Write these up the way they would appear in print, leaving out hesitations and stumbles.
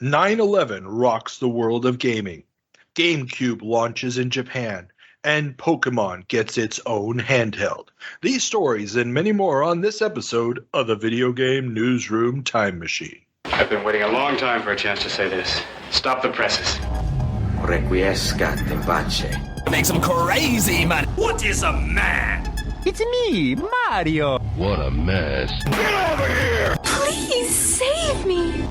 9/11 rocks the world of gaming. Gamecube launches in Japan. And Pokemon gets its own handheld. These stories and many more on this episode of the Video Game Newsroom Time Machine. I've been waiting a long time for a chance to say this. Stop the presses. Requiescat in pace. Makes him crazy, man. What is a man? It's me, Mario. What a mess. Get over here! Please save me.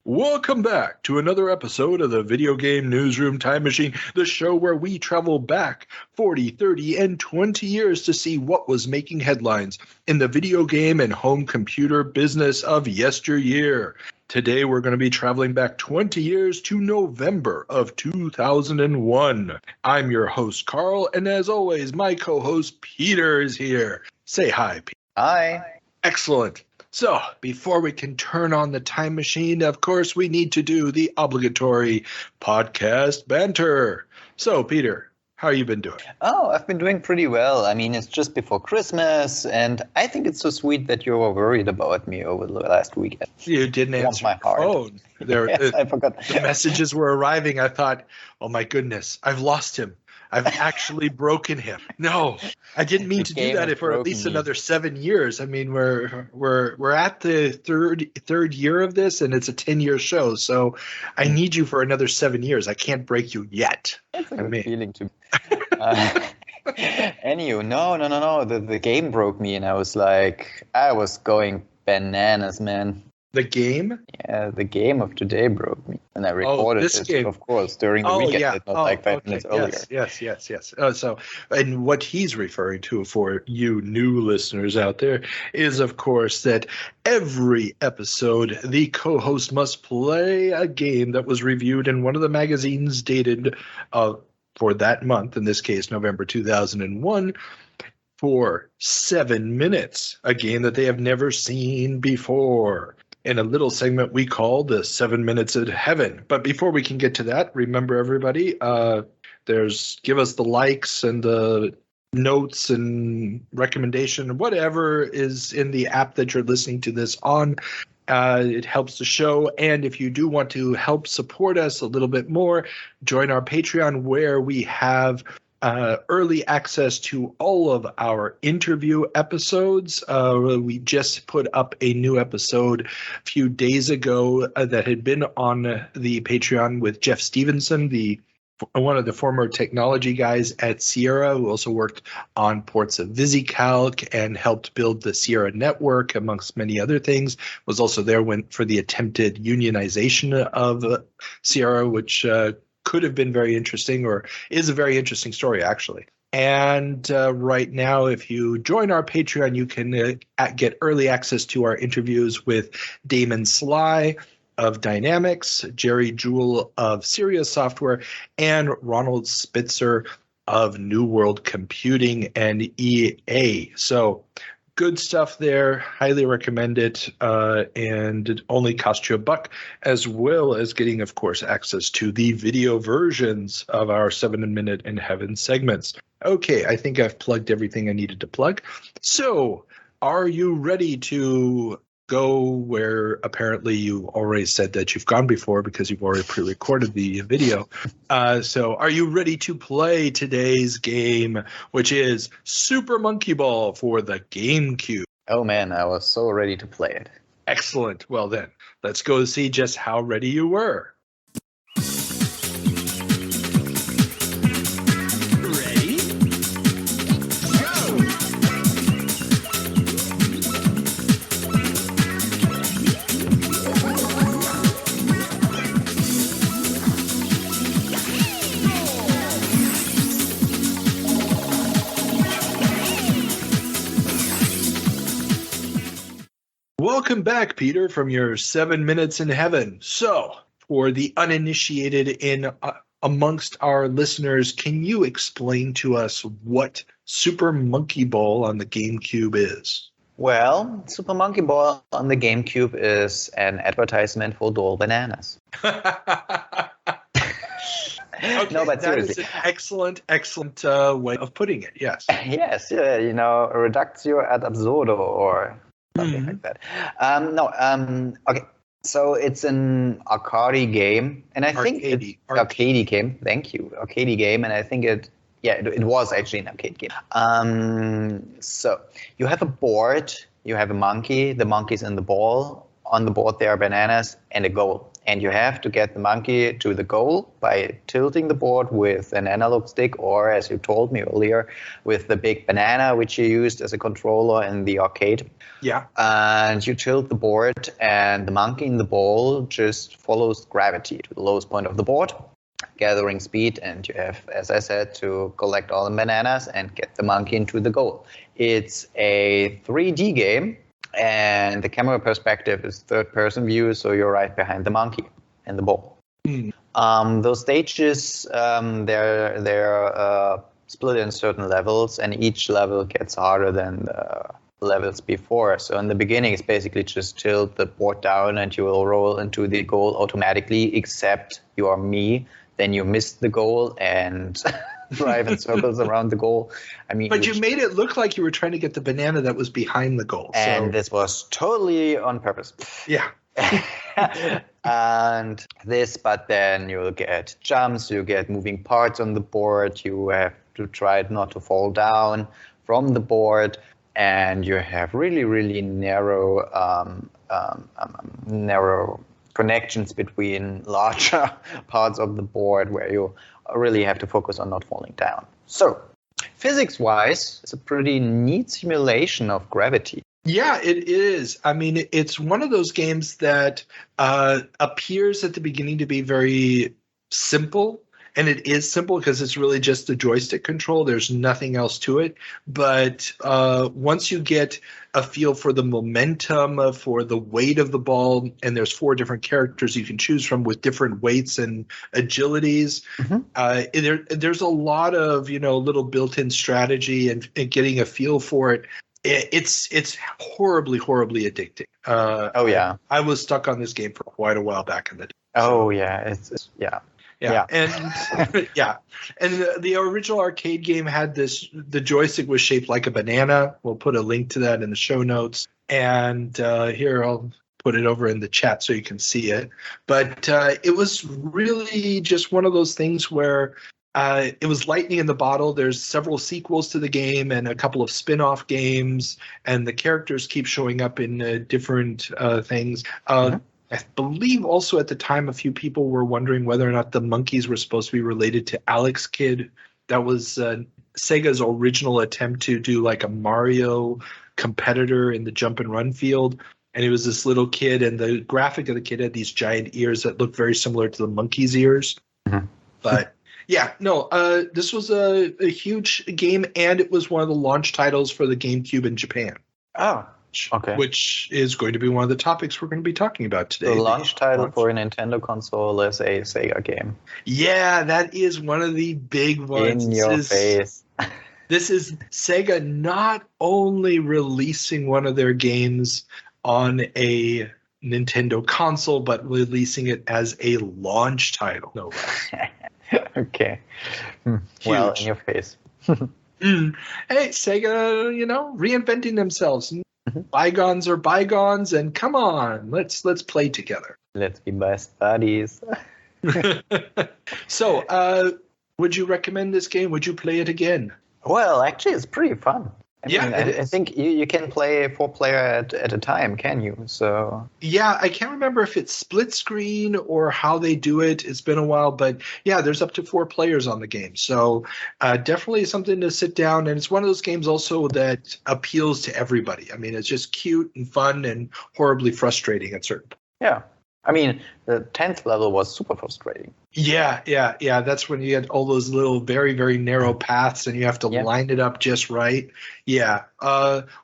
Welcome back to another episode of the Video Game Newsroom Time Machine, the show where we travel back 40, 30, and 20 years to see what was making headlines in the video game and home computer business of yesteryear. Today we're going to be traveling back 20 years to November of 2001. I'm your host, Carl, and as always, my co-host, Peter, is here. Say hi, Peter. Hi. Excellent. So, before we can turn on the time machine, of course, we need to do the obligatory podcast banter. So, Peter, how you been doing? Oh, I've been doing pretty well. I mean, it's just before Christmas, and I think it's so sweet that you were worried about me over the last weekend. You didn't answer my phone. Yes, I forgot. The messages were arriving. I thought, oh my goodness, I've lost him. I've actually broken him. No, I didn't mean to do that for at least another 7 years. I mean, we're at the third year of this, and it's a 10-year show. So I need you for another 7 years. I can't break you yet. That's a good feeling to me. Anyway, no. The game broke me, and I was going bananas, man. The game? Yeah, the game of today broke me. And I recorded it, of course, during the weekend, not 5 minutes earlier. Yes. And what he's referring to for you new listeners out there is, of course, that every episode, the co-host must play a game that was reviewed in one of the magazines dated for that month, in this case, November 2001, for 7 minutes, a game that they have never seen before, in a little segment we call the 7 Minutes of Heaven. But before we can get to that, remember everybody, give us the likes and the notes and recommendation, whatever is in the app that you're listening to this on. It helps the show. And if you do want to help support us a little bit more, join our Patreon, where we have early access to all of our interview episodes. We just put up a new episode a few days ago that had been on the Patreon with Jeff Stevenson, one of the former technology guys at Sierra, who also worked on ports of VisiCalc and helped build the Sierra network, amongst many other things. Was also there for the attempted unionization of Sierra, which could have been very interesting, or is a very interesting story, actually. And right now, if you join our Patreon, you can get early access to our interviews with Damon Sly of Dynamics, Jerry Jewell of Sirius Software, and Ronald Spitzer of New World Computing and EA. So good stuff there. Highly recommend it. And it only costs you $1, as well as getting, of course, access to the video versions of our 7 Minute in Heaven segments. Okay, I think I've plugged everything I needed to plug. So are you ready to go where apparently you already said that you've gone before, because you've already pre-recorded the video? So are you ready to play today's game, which is Super Monkey Ball for the GameCube? Oh man, I was so ready to play it. Excellent. Well then, let's go see just how ready you were. Welcome back, Peter, from your 7 Minutes in Heaven. So, for the uninitiated amongst our listeners, can you explain to us what Super Monkey Ball on the GameCube is? Well, Super Monkey Ball on the GameCube is an advertisement for Dole Bananas. Okay, No, but that is seriously. an excellent way of putting it. Yes. Yes, yeah, reductio ad absurdo or something like that. Okay. So it's an arcade game, and I think it's arcade game. Thank you, arcade game, and I think it was actually an arcade game. So you have a board, you have a monkey. The monkey's in the ball. On the board there are bananas and a goal. And you have to get the monkey to the goal by tilting the board with an analog stick, or as you told me earlier, with the big banana, which you used as a controller in the arcade. Yeah. And you tilt the board, and the monkey in the ball just follows gravity to the lowest point of the board, gathering speed. And you have, as I said, to collect all the bananas and get the monkey into the goal. It's a 3D game. And the camera perspective is third-person view, so you're right behind the monkey and the ball. Those stages, they're split in certain levels, and each level gets harder than the levels before. So in the beginning, it's basically just tilt the board down, and you will roll into the goal automatically, except you are me. Then you miss the goal and drive in circles around the goal. I mean, but you made it look like you were trying to get the banana that was behind the goal. And this was totally on purpose. Yeah. But then you'll get jumps, you get moving parts on the board, you have to try not to fall down from the board, and you have really, really narrow connections between larger parts of the board where you really have to focus on not falling down. So, physics-wise, it's a pretty neat simulation of gravity. Yeah, it is. I mean, it's one of those games that appears at the beginning to be very simple. And it is simple because it's really just the joystick control. There's nothing else to it. But once you get a feel for the momentum, for the weight of the ball, and there's 4 different characters you can choose from with different weights and agilities, there's a lot of little built-in strategy and getting a feel for it. It's horribly addicting. I was stuck on this game for quite a while back in the day. Oh yeah, it's Yeah. And the original arcade game had the joystick was shaped like a banana. We'll put a link to that in the show notes. And here I'll put it over in the chat so you can see it. But it was really just one of those things where it was lightning in the bottle. There's several sequels to the game and a couple of spin-off games, and the characters keep showing up in different things. I believe also at the time a few people were wondering whether or not the monkeys were supposed to be related to Alex Kidd. That was Sega's original attempt to do like a Mario competitor in the jump and run field. And it was this little kid, and the graphic of the kid had these giant ears that looked very similar to the monkey's ears. But yeah, no, this was a huge game, and it was one of the launch titles for the GameCube in Japan. Oh. Okay. Which is going to be one of the topics we're going to be talking about today. The launch title for a Nintendo console is a Sega game. Yeah, that is one of the big ones. In your face. This is Sega not only releasing one of their games on a Nintendo console, but releasing it as a launch title. No way. Okay. Well, in your face. Hey, Sega, reinventing themselves. Bygones are bygones, and come on, let's play together. Let's be best buddies. So, would you recommend this game? Would you play it again? Well, actually, it's pretty fun. I I think you can play 4-player at a time, can you? So yeah, I can't remember if it's split screen or how they do it. It's been a while, but yeah, there's up to 4 players on the game. So definitely something to sit down. And it's one of those games also that appeals to everybody. I mean, it's just cute and fun and horribly frustrating at certain points. Yeah. I mean, the 10th level was super frustrating. Yeah. That's when you get all those little very, very narrow paths and you have to line it up just right. Yeah.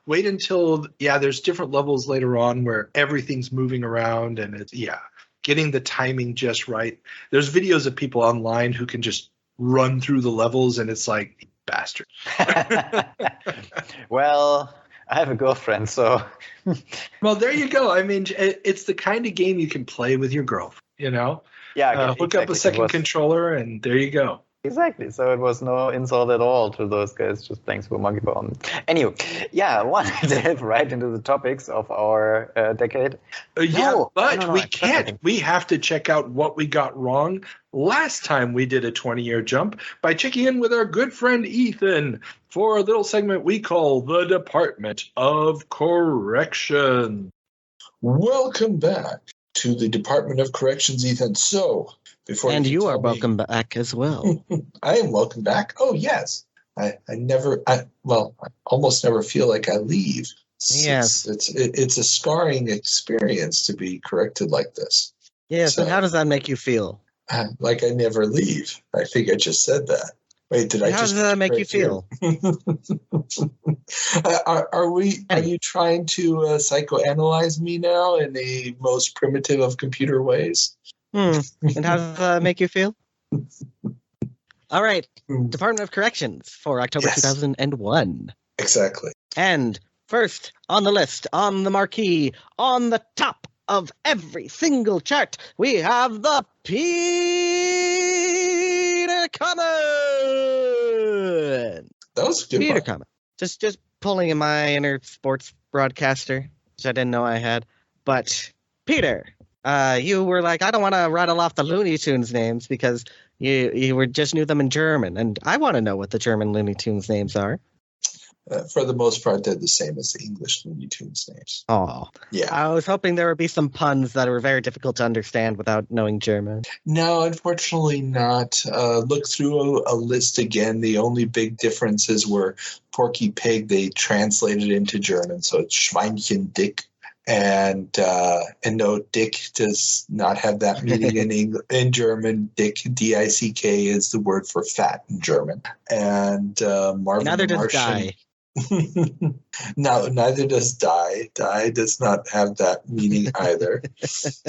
Wait until, there's different levels later on where everything's moving around and it's, getting the timing just right. There's videos of people online who can just run through the levels and it's like, bastard. Well, I have a girlfriend, so... Well, there you go. I mean, it's the kind of game you can play with your girlfriend, Yeah, hook up a second controller, and there you go. Exactly. So it was no insult at all to those guys just playing Super Monkey Ball. Anyway, I wanted to dive right into the topics of our decade. We can't. We have to check out what we got wrong last time we did a 20-year jump by checking in with our good friend Ethan for a little segment we call the Department of Correction. Welcome back to the Department of Corrections, Ethan. So, before you are welcome back as well. I am welcome back. Oh, yes. I almost never feel like I leave. Yes. It's a scarring experience to be corrected like this. Yes, and how does that make you feel? Like I never leave. I think I just said that. Wait, did I just... How does that make you feel? Are you trying to psychoanalyze me now in the most primitive of computer ways? And how does that make you feel? All right. Department of Corrections for October 2001. Exactly. And first on the list, on the marquee, on the top of every single chart, we have the Peter Common. That was a good Peter one. Common. Just pulling in my inner sports broadcaster, which I didn't know I had. But Peter, you were like, I don't want to rattle off the Looney Tunes names because you just knew them in German, and I want to know what the German Looney Tunes names are. For the most part, they're the same as the English Looney Tunes names. Oh, yeah. I was hoping there would be some puns that were very difficult to understand without knowing German. No, unfortunately not. Look through a list again. The only big differences were Porky Pig. They translated into German, so it's Schweinchen Dick. And no, Dick does not have that meaning in German. Dick, D-I-C-K, is the word for fat in German. And Marvin Neither the does Martian. die. No, neither does die. Die does not have that meaning either.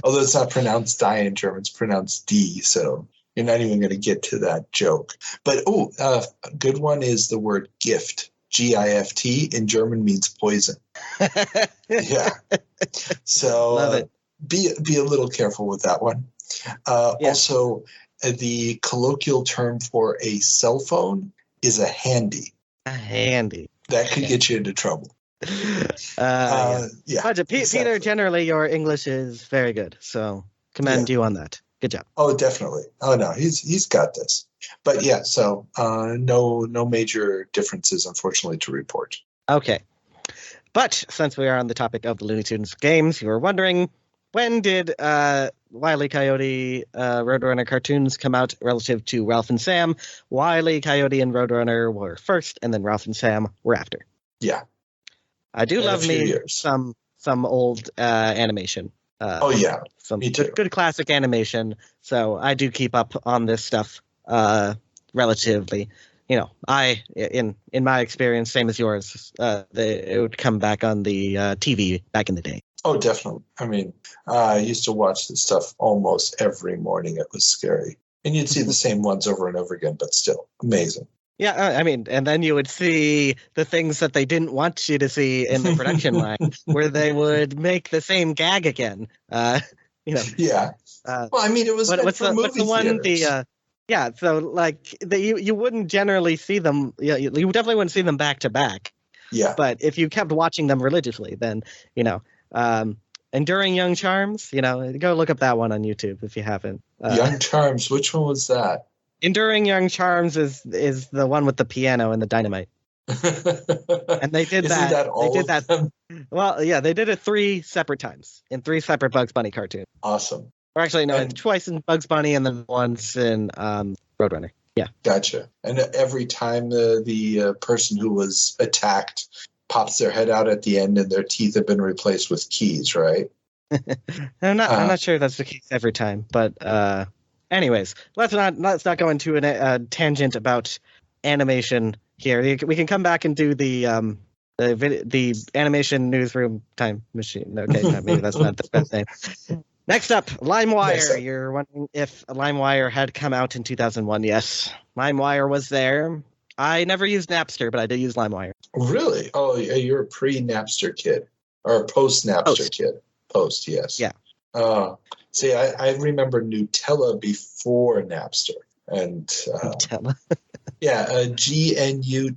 Although it's not pronounced die in German, it's pronounced D. So you're not even going to get to that joke. But a good one is the word gift. G-I-F-T in German means poison. Yeah. So Love it. Be a little careful with that one. Also, the colloquial term for a cell phone is a handy. A handy. That could get you into trouble. Yeah. But exactly. Peter, generally your English is very good, so commend you on that. Good job. Oh, definitely. Oh no, he's got this. But yeah, so no major differences, unfortunately, to report. Okay. But since we are on the topic of the Looney Tunes games, you were wondering, when did Wile E. Coyote Roadrunner cartoons come out relative to Ralph and Sam? Wile E. Coyote and Roadrunner were first, and then Ralph and Sam were after. Yeah. I do love me some old animation. Me too. Good classic animation. So I do keep up on this stuff relatively. You know, in my experience, same as yours, it would come back on the TV back in the day. Oh, definitely. I mean, I used to watch this stuff almost every morning. It was scary. And you'd see the same ones over and over again, but still amazing. Yeah, I mean, and then you would see the things that they didn't want you to see in the production line, where they would make the same gag again. Yeah. Well, I mean, it was what's the one? theaters. So like you wouldn't generally see them. Yeah, you definitely wouldn't see them back to back. Yeah. But if you kept watching them religiously, then Enduring Young Charms. Go look up that one on YouTube if you haven't. Young Charms. Which one was that? Enduring Young Charms is the one with the piano and the dynamite. And they did that. They did that. Well, yeah, they did it 3 separate times in 3 separate Bugs Bunny cartoons. Awesome. Or actually, no, twice in Bugs Bunny and then once in Roadrunner. Yeah. Gotcha. And every time the person who was attacked pops their head out at the end and their teeth have been replaced with keys, right? I'm not sure that's the case every time, but anyways, let's not go into a tangent about animation here. We can come back and do the animation newsroom time machine. Okay, maybe that's not the best name. Next up, Limewire. You're wondering if Limewire had come out in 2001. Yes, Limewire was there. I never used Napster, but I did use Limewire. Really? Oh, you're a pre-Napster kid or a post-Napster kid. Post, yes. Yeah. See, I remember Nutella before Napster. And Nutella. Yeah, GNUTELLA.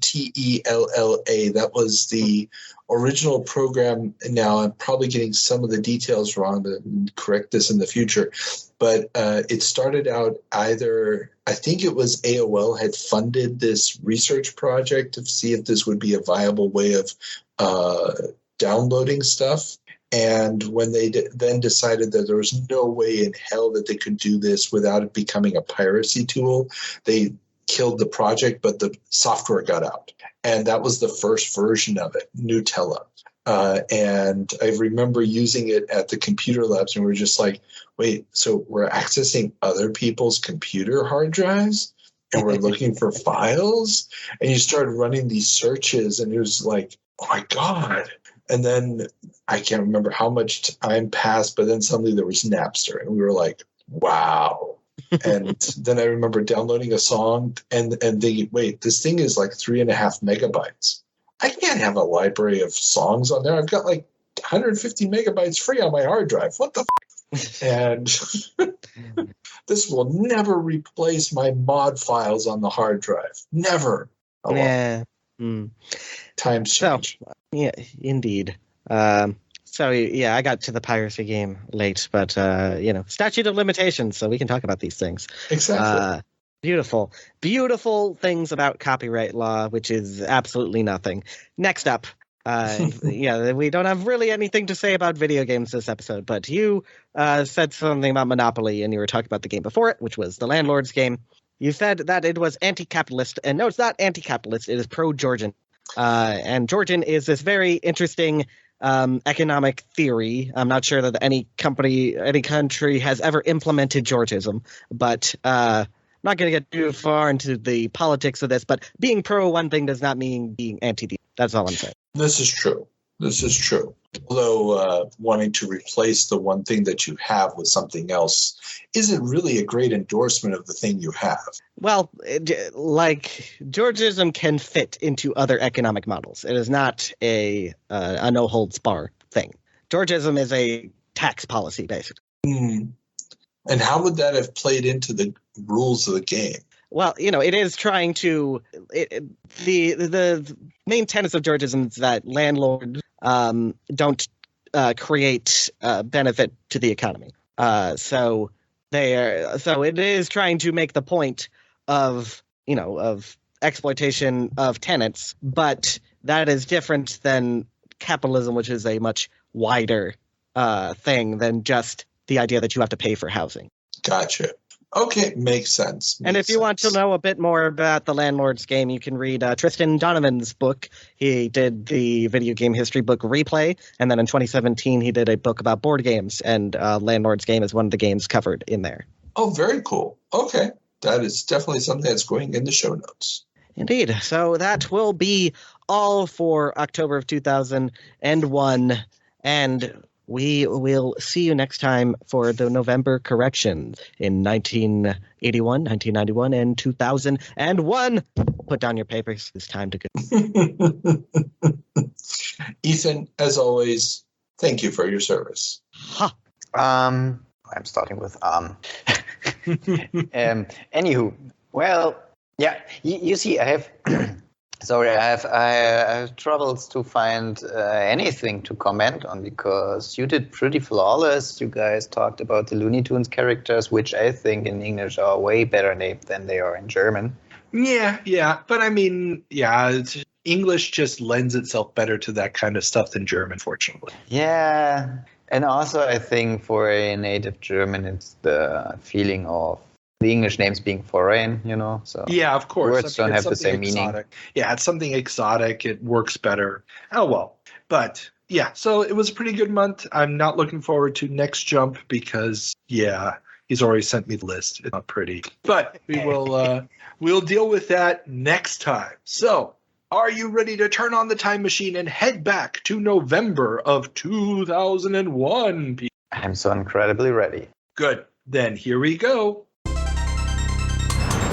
That was the original program. Now, I'm probably getting some of the details wrong, but correct this in the future. But it started out I think it was AOL had funded this research project to see if this would be a viable way of downloading stuff. And when they then decided that there was no way in hell that they could do this without it becoming a piracy tool, they killed the project, but the software got out. And that was the first version of it, Nutella. And I remember using it at the computer labs, and we were just like, wait, so we're accessing other people's computer hard drives? And we're looking for files? And you started running these searches, and it was like, oh my God. And then I can't remember how much time passed, but then suddenly there was Napster, and we were like, wow. And then I remember downloading a song and thinking, wait, this thing is like 3.5 megabytes. I can't have a library of songs on there. I've got like 150 megabytes free on my hard drive. What the f-? And this will never replace my mod files on the hard drive. Never. Oh, yeah. Times change. So, yeah, indeed. So, yeah, I got to the piracy game late, but, statute of limitations, so we can talk about these things. Exactly. Beautiful things about copyright law, which is absolutely nothing. Next up, we don't have really anything to say about video games this episode, but you said something about Monopoly, and you were talking about the game before it, which was the Landlord's game. You said that it was anti-capitalist, and no, it's not anti-capitalist, it is pro-Georgian. And Georgian is this very interesting economic theory. I'm not sure that any country has ever implemented Georgism, but I'm not going to get too far into the politics of this, but being pro one thing does not mean being anti. That's all I'm saying. This is true. Although wanting to replace the one thing that you have with something else isn't really a great endorsement of the thing you have. Well, Georgism can fit into other economic models. It is not a no-holds-bar thing. Georgism is a tax policy, basically. And how would that have played into the rules of the game? Well, it is trying to the main tenets of Georgism is that landlords don't create benefit to the economy. So it is trying to make the point of exploitation of tenants, but that is different than capitalism, which is a much wider thing than just the idea that you have to pay for housing. Gotcha. Okay, makes sense. And if you want to know a bit more about the Landlord's game, you can read Tristan Donovan's book. He did the video game history book Replay, and then in 2017 he did a book about board games, and Landlord's game is one of the games covered in there. Oh, very cool. Okay, that is definitely something that's going in the show notes. Indeed. So that will be all for October of 2001, and we will see you next time for the November corrections in 1981, 1991, and 2001. Put down your papers. It's time to go. Ethan, as always, thank you for your service. I'm starting with anywho, well, yeah, you see, I have I have troubles to find anything to comment on because you did pretty flawless. You guys talked about the Looney Tunes characters, which I think in English are way better named than they are in German. Yeah. But I mean, English just lends itself better to that kind of stuff than German, fortunately. Yeah. And also I think for a native German, it's the feeling of the English names being foreign, so yeah, of course. Words don't have the same exotic meaning. Yeah, it's something exotic. It works better. Oh, well. But yeah, so it was a pretty good month. I'm not looking forward to next jump because, he's already sent me the list. It's not pretty. But we will we'll deal with that next time. So are you ready to turn on the time machine and head back to November of 2001? I'm so incredibly ready. Good. Then here we go.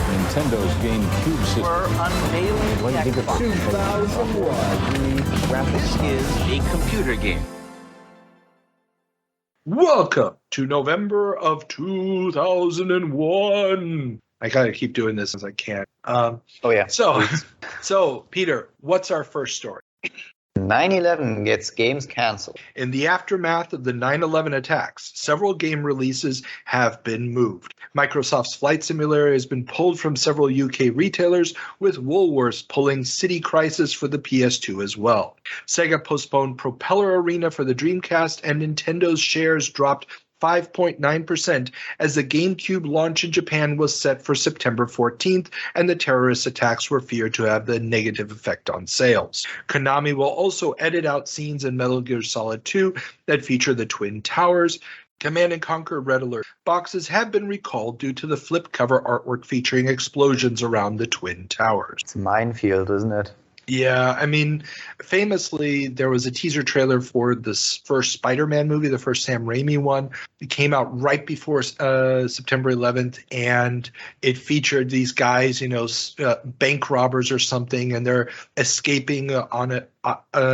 Nintendo's Gamecube system. We're unveiling the Xbox 2001. This is a computer game. Welcome to November of 2001. I gotta keep doing this as I can. So Peter, what's our first story? 9/11 gets games canceled. In the aftermath of the 9/11 attacks, several game releases have been moved. Microsoft's Flight Simulator has been pulled from several UK retailers, with Woolworths pulling City Crisis for the PS2 as well. Sega postponed Propeller Arena for the Dreamcast, and Nintendo's shares dropped 5.9% as the GameCube launch in Japan was set for September 14th, and the terrorist attacks were feared to have the negative effect on sales. Konami will also edit out scenes in Metal Gear Solid 2 that feature the Twin Towers. Command & Conquer Red Alert boxes have been recalled due to the flip cover artwork featuring explosions around the Twin Towers. It's a minefield, isn't it? Yeah, I mean, famously, there was a teaser trailer for this first Spider-Man movie, the first Sam Raimi one. It came out right before September 11th, and it featured these guys, bank robbers or something, and they're escaping on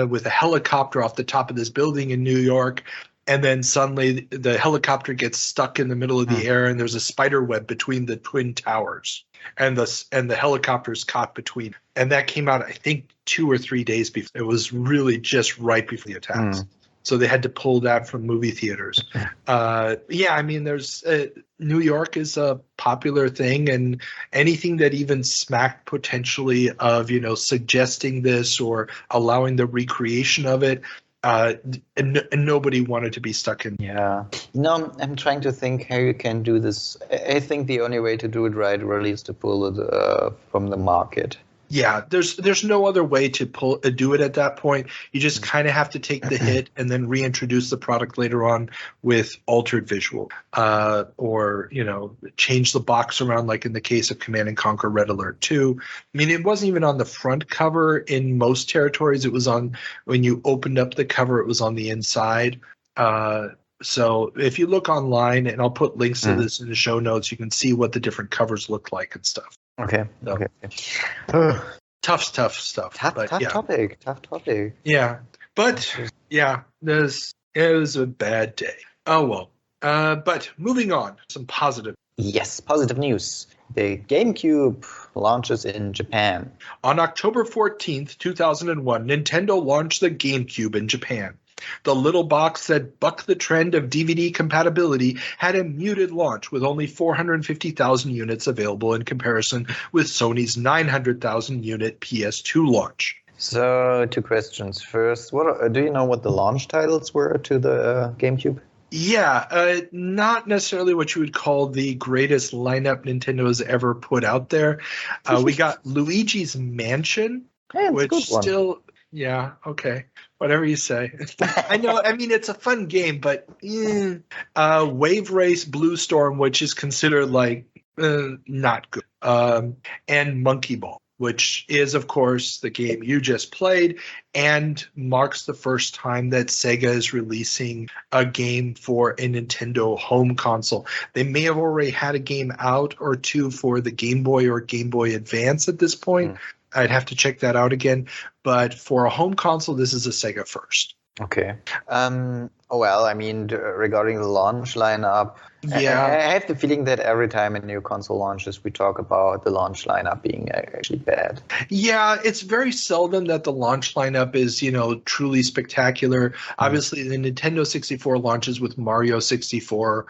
with a helicopter off the top of this building in New York. And then suddenly the helicopter gets stuck in the middle of the air, and there's a spider web between the Twin Towers. And the helicopter's caught between. And that came out, I think, 2 or 3 days before. It was really just right before the attacks. So they had to pull that from movie theaters. There's New York is a popular thing, and anything that even smacked potentially of, suggesting this or allowing the recreation of it, and nobody wanted to be stuck in. Yeah. I'm trying to think how you can do this. I think the only way to do it right really is to pull it from the market. Yeah, there's no other way to do it at that point. You just kind of have to take the hit and then reintroduce the product later on with altered visual, or change the box around, like in the case of Command & Conquer Red Alert 2. I mean, it wasn't even on the front cover in most territories. It was on, when you opened up the cover, it was on the inside. So if you look online, and I'll put links to this in the show notes, you can see what the different covers look like and stuff. Okay. So, okay. Tough stuff. Tough topic. Yeah. But yeah, it was a bad day. Oh well. But moving on, some positive. Yes, positive news. The GameCube launches in Japan. On October 14th, 2001, Nintendo launched the GameCube in Japan. The little box that bucked the trend of DVD compatibility had a muted launch, with only 450,000 units available in comparison with Sony's 900,000 unit PS2 launch. So, 2 questions. First, do you know what the launch titles were to the GameCube? Yeah, not necessarily what you would call the greatest lineup Nintendo has ever put out there. We got Luigi's Mansion, which still... Yeah, okay. Whatever you say. I know, I mean, it's a fun game, but Wave Race Blue Storm, which is considered not good. And Monkey Ball, which is, of course, the game you just played and marks the first time that Sega is releasing a game for a Nintendo home console. They may have already had a game out or two for the Game Boy or Game Boy Advance at this point. I'd have to check that out again. But for a home console, this is a Sega first. Okay. Regarding the launch lineup, yeah, I have the feeling that every time a new console launches, we talk about the launch lineup being actually bad. Yeah, it's very seldom that the launch lineup is, truly spectacular. Obviously, the Nintendo 64 launches with Mario 64,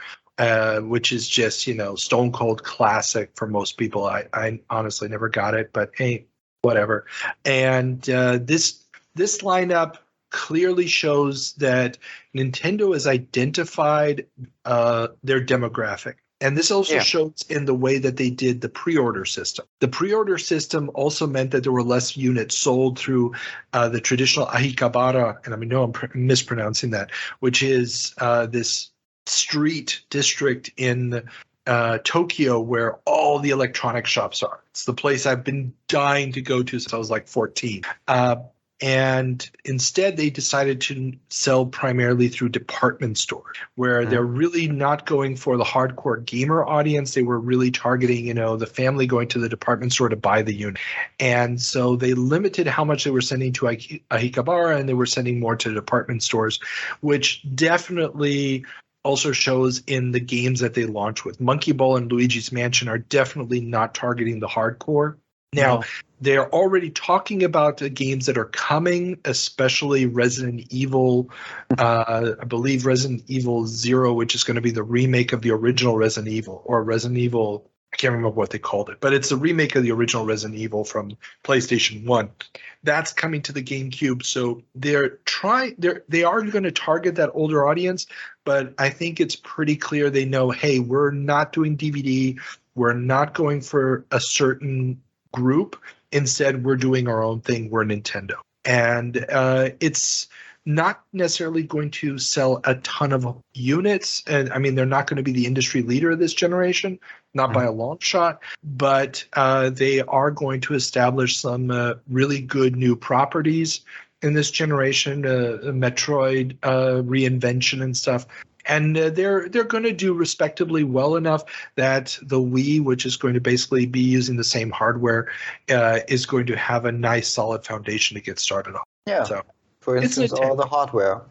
which is just, stone cold classic for most people. I honestly never got it, but hey, whatever. And this lineup clearly shows that Nintendo has identified their demographic. And this also shows in the way that they did the pre-order system. The pre-order system also meant that there were less units sold through the traditional Akihabara, and I know I'm mispronouncing that, which is this street district in Tokyo where all the electronic shops are. It's the place I've been dying to go to since I was like 14. And instead, they decided to sell primarily through department stores, where they're really not going for the hardcore gamer audience. They were really targeting, the family going to the department store to buy the unit. And so they limited how much they were sending to Akihabara, and they were sending more to department stores, which definitely also shows in the games that they launch with. Monkey Ball and Luigi's Mansion are definitely not targeting the hardcore. Now, they're already talking about the games that are coming, especially Resident Evil, I believe Resident Evil 0, which is going to be the remake of the original Resident Evil, or Resident Evil, I can't remember what they called it, but it's a remake of the original Resident Evil from PlayStation 1. That's coming to the GameCube, so they are going to target that older audience, but I think it's pretty clear they know, hey, we're not doing DVD, we're not going for a certain group. Instead, we're doing our own thing. We're Nintendo. And it's not necessarily going to sell a ton of units. And I mean, they're not going to be the industry leader of this generation, not by a long shot, but they are going to establish some really good new properties in this generation, Metroid reinvention and stuff. And they're going to do respectably well enough that the Wii, which is going to basically be using the same hardware, is going to have a nice solid foundation to get started on. Yeah. So, for instance, all the hardware.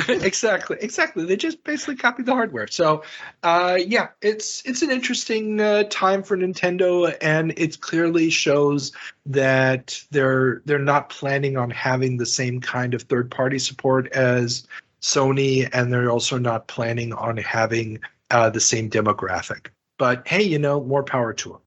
Exactly. They just basically copied the hardware. So, it's an interesting time for Nintendo, and it clearly shows that they're not planning on having the same kind of third-party support as Sony, and they're also not planning on having the same demographic. But hey, more power to them.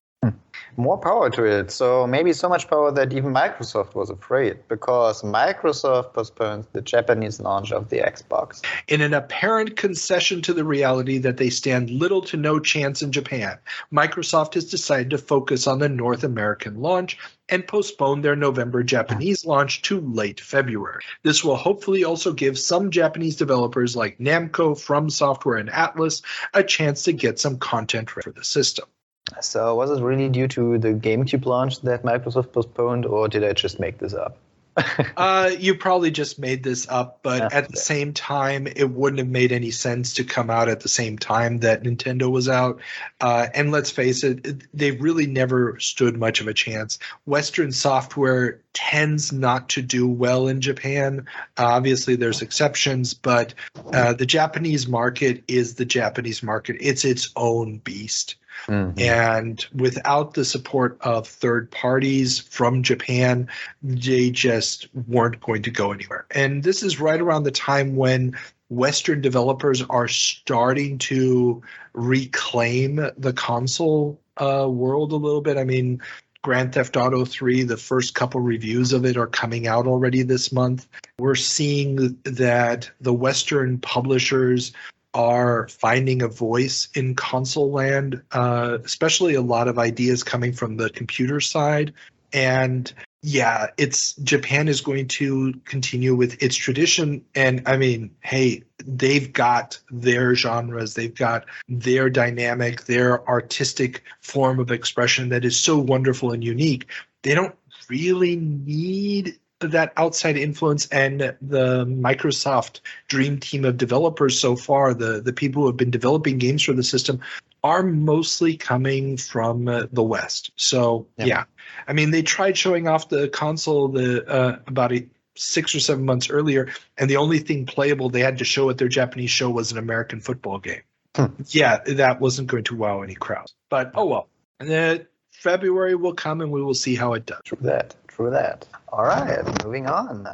More power to it. So maybe so much power that even Microsoft was afraid, because Microsoft postponed the Japanese launch of the Xbox. In an apparent concession to the reality that they stand little to no chance in Japan, Microsoft has decided to focus on the North American launch and postpone their November Japanese launch to late February. This will hopefully also give some Japanese developers like Namco, From Software, and Atlas a chance to get some content ready for the system. So was it really due to the GameCube launch that Microsoft postponed, or did I just make this up? You probably just made this up, but at the same time, it wouldn't have made any sense to come out at the same time that Nintendo was out. And let's face it, they really never stood much of a chance. Western software tends not to do well in Japan. Obviously, there's exceptions, but the Japanese market is the Japanese market. It's its own beast. Mm-hmm. And without the support of third parties from Japan, they just weren't going to go anywhere. And this is right around the time when Western developers are starting to reclaim the console world a little bit. I mean, Grand Theft Auto 3, the first couple reviews of it are coming out already this month. We're seeing that the Western publishers are finding a voice in console land, especially a lot of ideas coming from the computer side. And yeah, Japan is going to continue with its tradition. And I mean, hey, they've got their genres, they've got their dynamic, their artistic form of expression that is so wonderful and unique. They don't really need that outside influence, and the Microsoft dream team of developers so far, the people who have been developing games for the system, are mostly coming from the West. So yeah, I mean, they tried showing off the console about 6 or 7 months earlier, and the only thing playable they had to show at their Japanese show was an American football game. Yeah, that wasn't going to wow any crowds. But oh well. And then February will come and we will see how it does. True that. All right, moving on.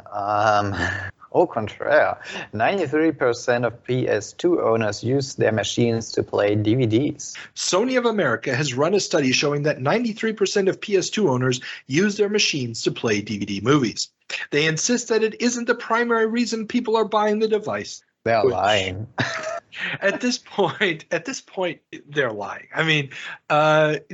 Au contraire, 93% of PS2 owners use their machines to play DVDs. Sony of America has run a study showing that 93% of PS2 owners use their machines to play DVD movies. They insist that it isn't the primary reason people are buying the device. They're lying. At this point, they're lying. I mean,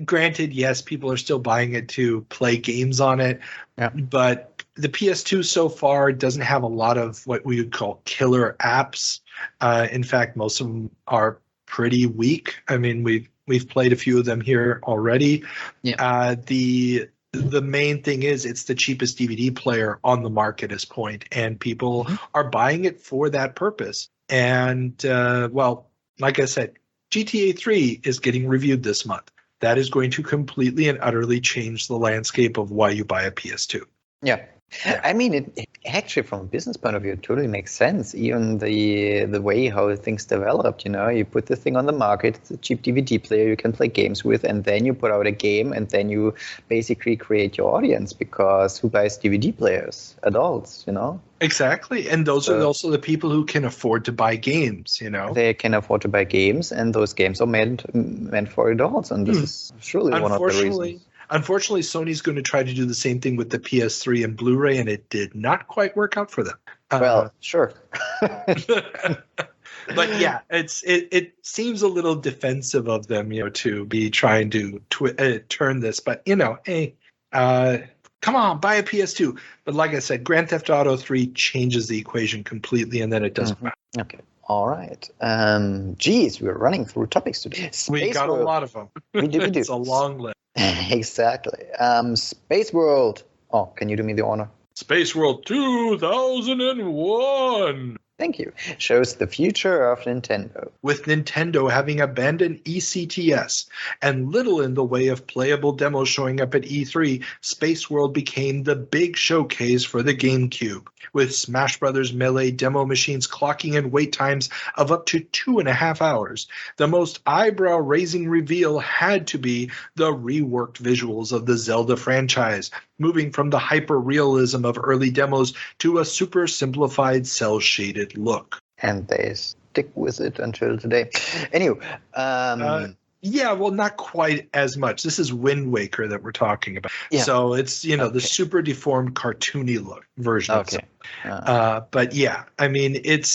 granted, yes, people are still buying it to play games on it, but the PS2 so far doesn't have a lot of what we would call killer apps. In fact, most of them are pretty weak. I mean, we've played a few of them here already. Yeah. The main thing is it's the cheapest DVD player on the market at this point, and people are buying it for that purpose. And, well, like I said, GTA 3 is getting reviewed this month. That is going to completely and utterly change the landscape of why you buy a PS2. Yeah. I mean, it actually, from a business point of view, it totally makes sense. Even the way how things developed, you put the thing on the market, it's a cheap DVD player you can play games with, and then you put out a game, and then you basically create your audience, because who buys DVD players? Adults, Exactly. And those are also the people who can afford to buy games, They can afford to buy games, and those games are meant for adults, and this is surely one of the reasons. Unfortunately, Sony's going to try to do the same thing with the PS3 and Blu-ray, and it did not quite work out for them. Well, sure. But yeah, it seems a little defensive of them, to be trying to turn this. But hey, come on, buy a PS2. But like I said, Grand Theft Auto 3 changes the equation completely, and then it doesn't matter. Okay. All right. Geez, we're running through topics today. We got a lot of them. We do. It's a long list. Exactly. Space World. Oh, can you do me the honor? Space World 2001. Thank you. Shows the future of Nintendo. With Nintendo having abandoned ECTS and little in the way of playable demos showing up at E3, Space World became the big showcase for the GameCube, with Smash Bros. Melee demo machines clocking in wait times of up to 2.5 hours. The most eyebrow-raising reveal had to be the reworked visuals of the Zelda franchise, moving from the hyper-realism of early demos to a super simplified cel-shaded look. And they stick with it until today. Anyway, yeah, well, not quite as much. This is Wind Waker that we're talking about. Yeah. So it's, the super deformed cartoony look version of it. But yeah, I mean, it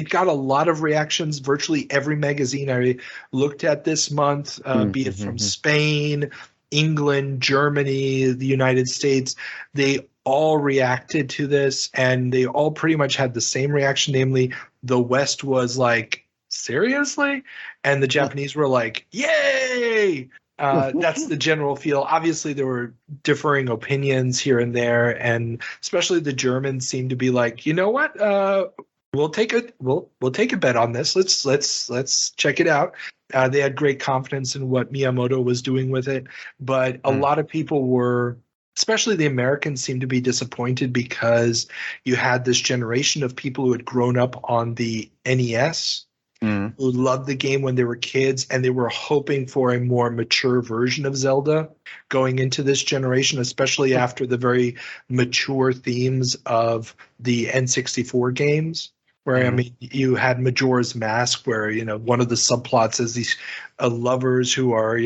got a lot of reactions. Virtually every magazine I looked at this month, be it from Spain, England, Germany, the United States, they all reacted to this, and they all pretty much had the same reaction, namely the West was like, seriously? And the Japanese were like, yay! That's the general feel. Obviously, there were differing opinions here and there, and especially the Germans seemed to be like, you know what? We'll take a bet on this. Let's check it out. They had great confidence in what Miyamoto was doing with it, but a lot of people were, especially the Americans, seemed to be disappointed because you had this generation of people who had grown up on the NES, who loved the game when they were kids, and they were hoping for a more mature version of Zelda going into this generation, especially after the very mature themes of the N64 games. Where, I mean, you had Majora's Mask, where, one of the subplots is these lovers who are,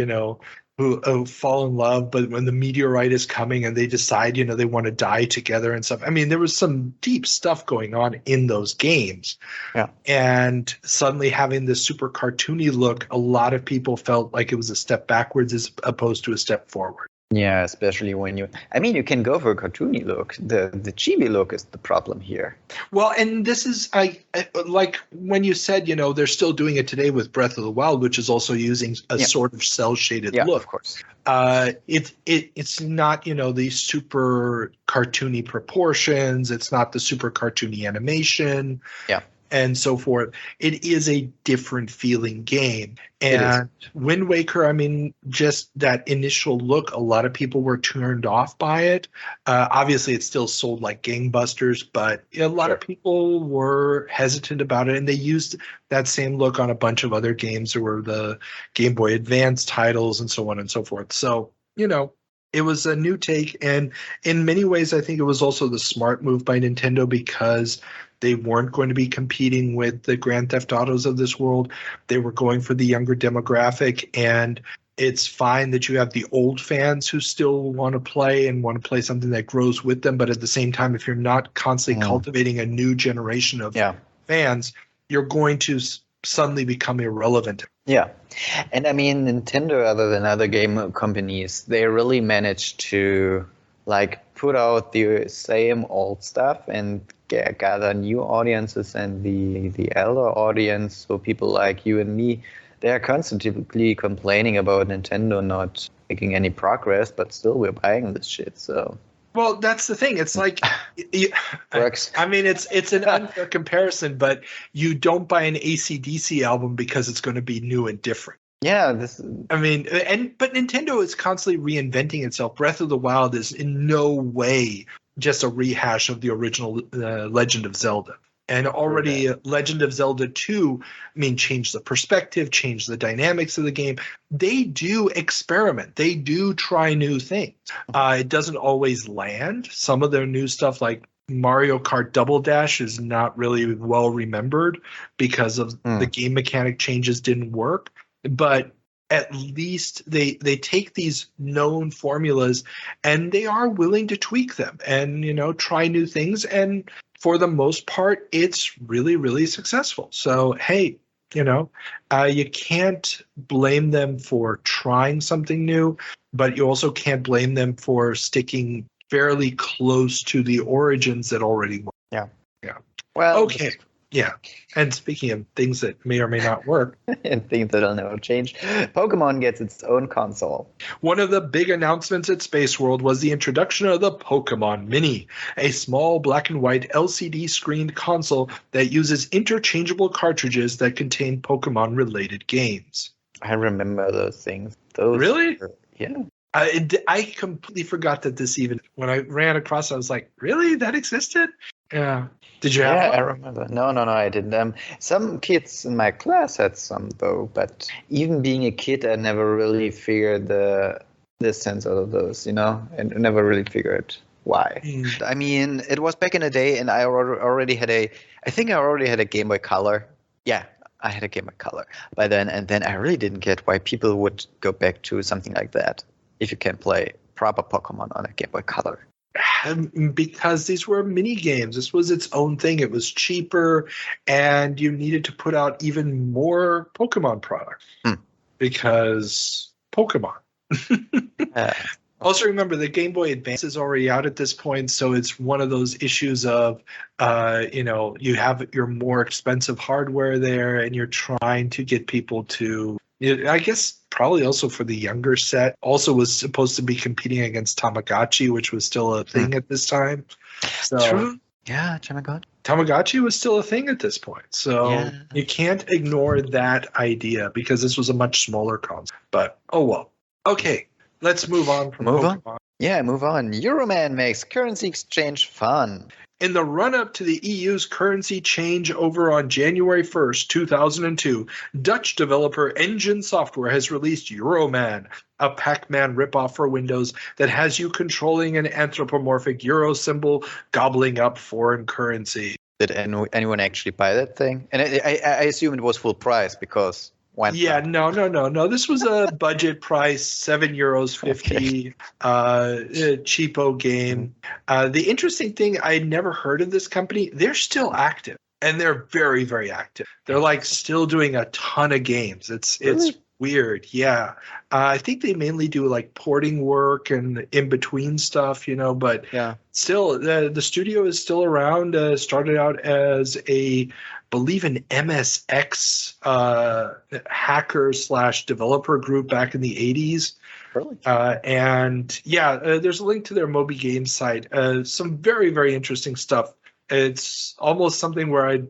who fall in love, but when the meteorite is coming and they decide, they want to die together and stuff. I mean, there was some deep stuff going on in those games. Yeah. And suddenly having this super cartoony look, a lot of people felt like it was a step backwards as opposed to a step forward. Yeah, especially when you can go for a cartoony look. The chibi look is the problem here. Well, and this is, I like when you said, they're still doing it today with Breath of the Wild, which is also using a sort of cel-shaded look. Of course. It's not, the super cartoony proportions. It's not the super cartoony animation. Yeah. And so forth. It is a different feeling game. And Wind Waker, I mean, just that initial look, a lot of people were turned off by it. Obviously, it still sold like gangbusters, but a lot of people were hesitant about it. And they used that same look on a bunch of other games. There were the Game Boy Advance titles and so on and so forth. So, it was a new take. And in many ways, I think it was also the smart move by Nintendo, because they weren't going to be competing with the Grand Theft Autos of this world. They were going for the younger demographic, and it's fine that you have the old fans who still want to play and want to play something that grows with them. But at the same time, if you're not constantly cultivating a new generation of fans, you're going to suddenly become irrelevant. Yeah. And I mean, Nintendo, other than other game companies, they really managed to put out the same old stuff and gather new audiences and the elder audience. So people like you and me, they are constantly complaining about Nintendo not making any progress, but still we're buying this shit. So. Well, that's the thing. It's like, works. I mean, it's an unfair comparison, but you don't buy an AC/DC album because it's going to be new and different. Yeah, but Nintendo is constantly reinventing itself. Breath of the Wild is in no way just a rehash of the original Legend of Zelda. And already Legend of Zelda 2, changed the perspective, changed the dynamics of the game. They do experiment. They do try new things. It doesn't always land. Some of their new stuff, like Mario Kart Double Dash, is not really well remembered because of the game mechanic changes didn't work. But at least they take these known formulas and they are willing to tweak them and, try new things. And for the most part, it's really, really successful. So, hey, you can't blame them for trying something new, but you also can't blame them for sticking fairly close to the origins that already work. Yeah. Well, okay. Yeah. And speaking of things that may or may not work. And things that'll never change, Pokemon gets its own console. One of the big announcements at Space World was the introduction of the Pokemon Mini, a small black and white LCD screened console that uses interchangeable cartridges that contain Pokemon-related games. I remember those things. Really? Yeah. I completely forgot that when I ran across it, I was like, really? That existed? Yeah. Did you have one? I remember. No, I didn't. Some kids in my class had some, though, but even being a kid, I never really figured the sense of those, and never really figured why. It was back in the day, and I already had a Game Boy Color. Yeah, I had a Game Boy Color by then, and then I really didn't get why people would go back to something like that if you can play proper Pokemon on a Game Boy Color. Because these were mini games. This was its own thing. It was cheaper, and you needed to put out even more Pokemon products because Pokemon. Also, remember the Game Boy Advance is already out at this point, so it's one of those issues of, you have your more expensive hardware there, and you're trying to get people to. I guess probably also for the younger set, also was supposed to be competing against Tamagotchi, which was still a thing at this time. So, true. Yeah, Tamagotchi. Tamagotchi was still a thing at this point. So you can't ignore that idea because this was a much smaller console. But, oh well. Okay, let's move on from Pokemon. Yeah, move on. Euroman makes currency exchange fun. In the run-up to the EU's currency changeover on January 1st, 2002, Dutch developer Engine Software has released Euroman, a Pac-Man ripoff for Windows that has you controlling an anthropomorphic euro symbol gobbling up foreign currency. Did anyone actually buy that thing? And I assume it was full price because... No. This was a budget price, €7.50, cheapo game. The interesting thing, I had never heard of this company. They're still active, and they're very, very active. They're still doing a ton of games. It's weird. Yeah. I think they mainly do porting work and in between stuff, but still the studio is still around. Started out as believe an MSX hacker / developer group back in the 80s. Really? There's a link to their Moby Games site. Some very, very interesting stuff. It's almost something where I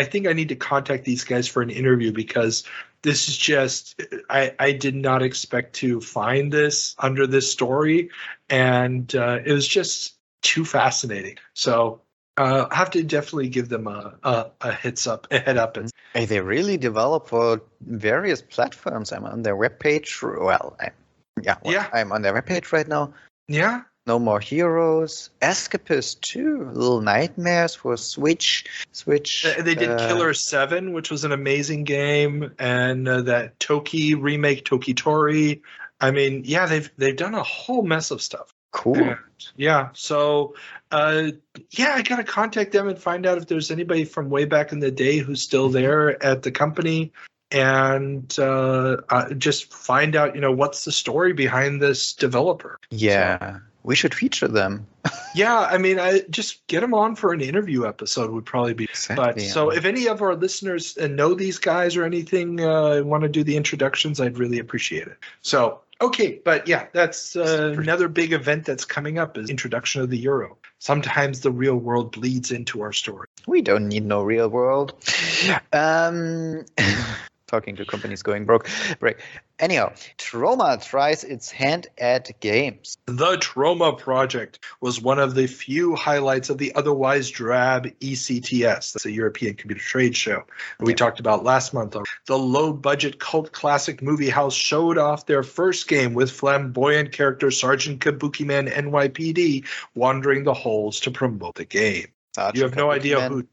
think I need to contact these guys for an interview because this is just, I did not expect to find this under this story. And it was just too fascinating. So I have to definitely give them a head up. They really develop for various platforms. I'm on their webpage. I'm on their webpage right now. Yeah. No More Heroes, Escapist 2, Little Nightmares for Switch. They did Killer 7, which was an amazing game, and that Toki remake, Toki Tori. They've done a whole mess of stuff. Cool. So I gotta contact them and find out if there's anybody from way back in the day who's still there at the company, and just find out what's the story behind this developer. We should feature them. I just get them on for an interview episode would probably be. Exactly, so if any of our listeners know these guys or anything, want to do the introductions, I'd really appreciate it. So, okay, but that's another big event that's coming up is introduction of the Euro. Sometimes the real world bleeds into our story. We don't need no real world. talking to companies going broke. Anyhow, Troma tries its hand at games. The Troma project was one of the few highlights of the otherwise drab ECTS. That's a European Computer Trade Show we talked about last month. The low-budget cult classic movie house showed off their first game with flamboyant character Sergeant Kabuki Man NYPD wandering the halls to promote the game. You have no idea who.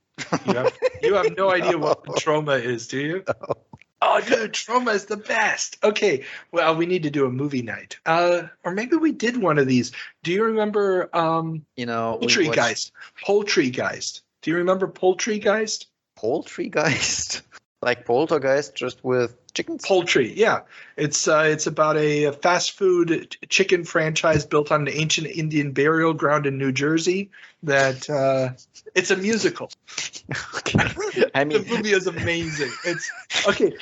You have no idea what Troma is, do you? No. Oh, dude, Troma is the best. Okay, well, we need to do a movie night. Or maybe we did one of these. Do you remember, Poultrygeist? Poultrygeist. Do you remember Poultrygeist? Poultrygeist? Like Poltergeist, just with chickens? Poultry, yeah. It's about a fast food chicken franchise built on an ancient Indian burial ground in New Jersey. That it's a musical. Okay. I mean, the movie is amazing. It's okay.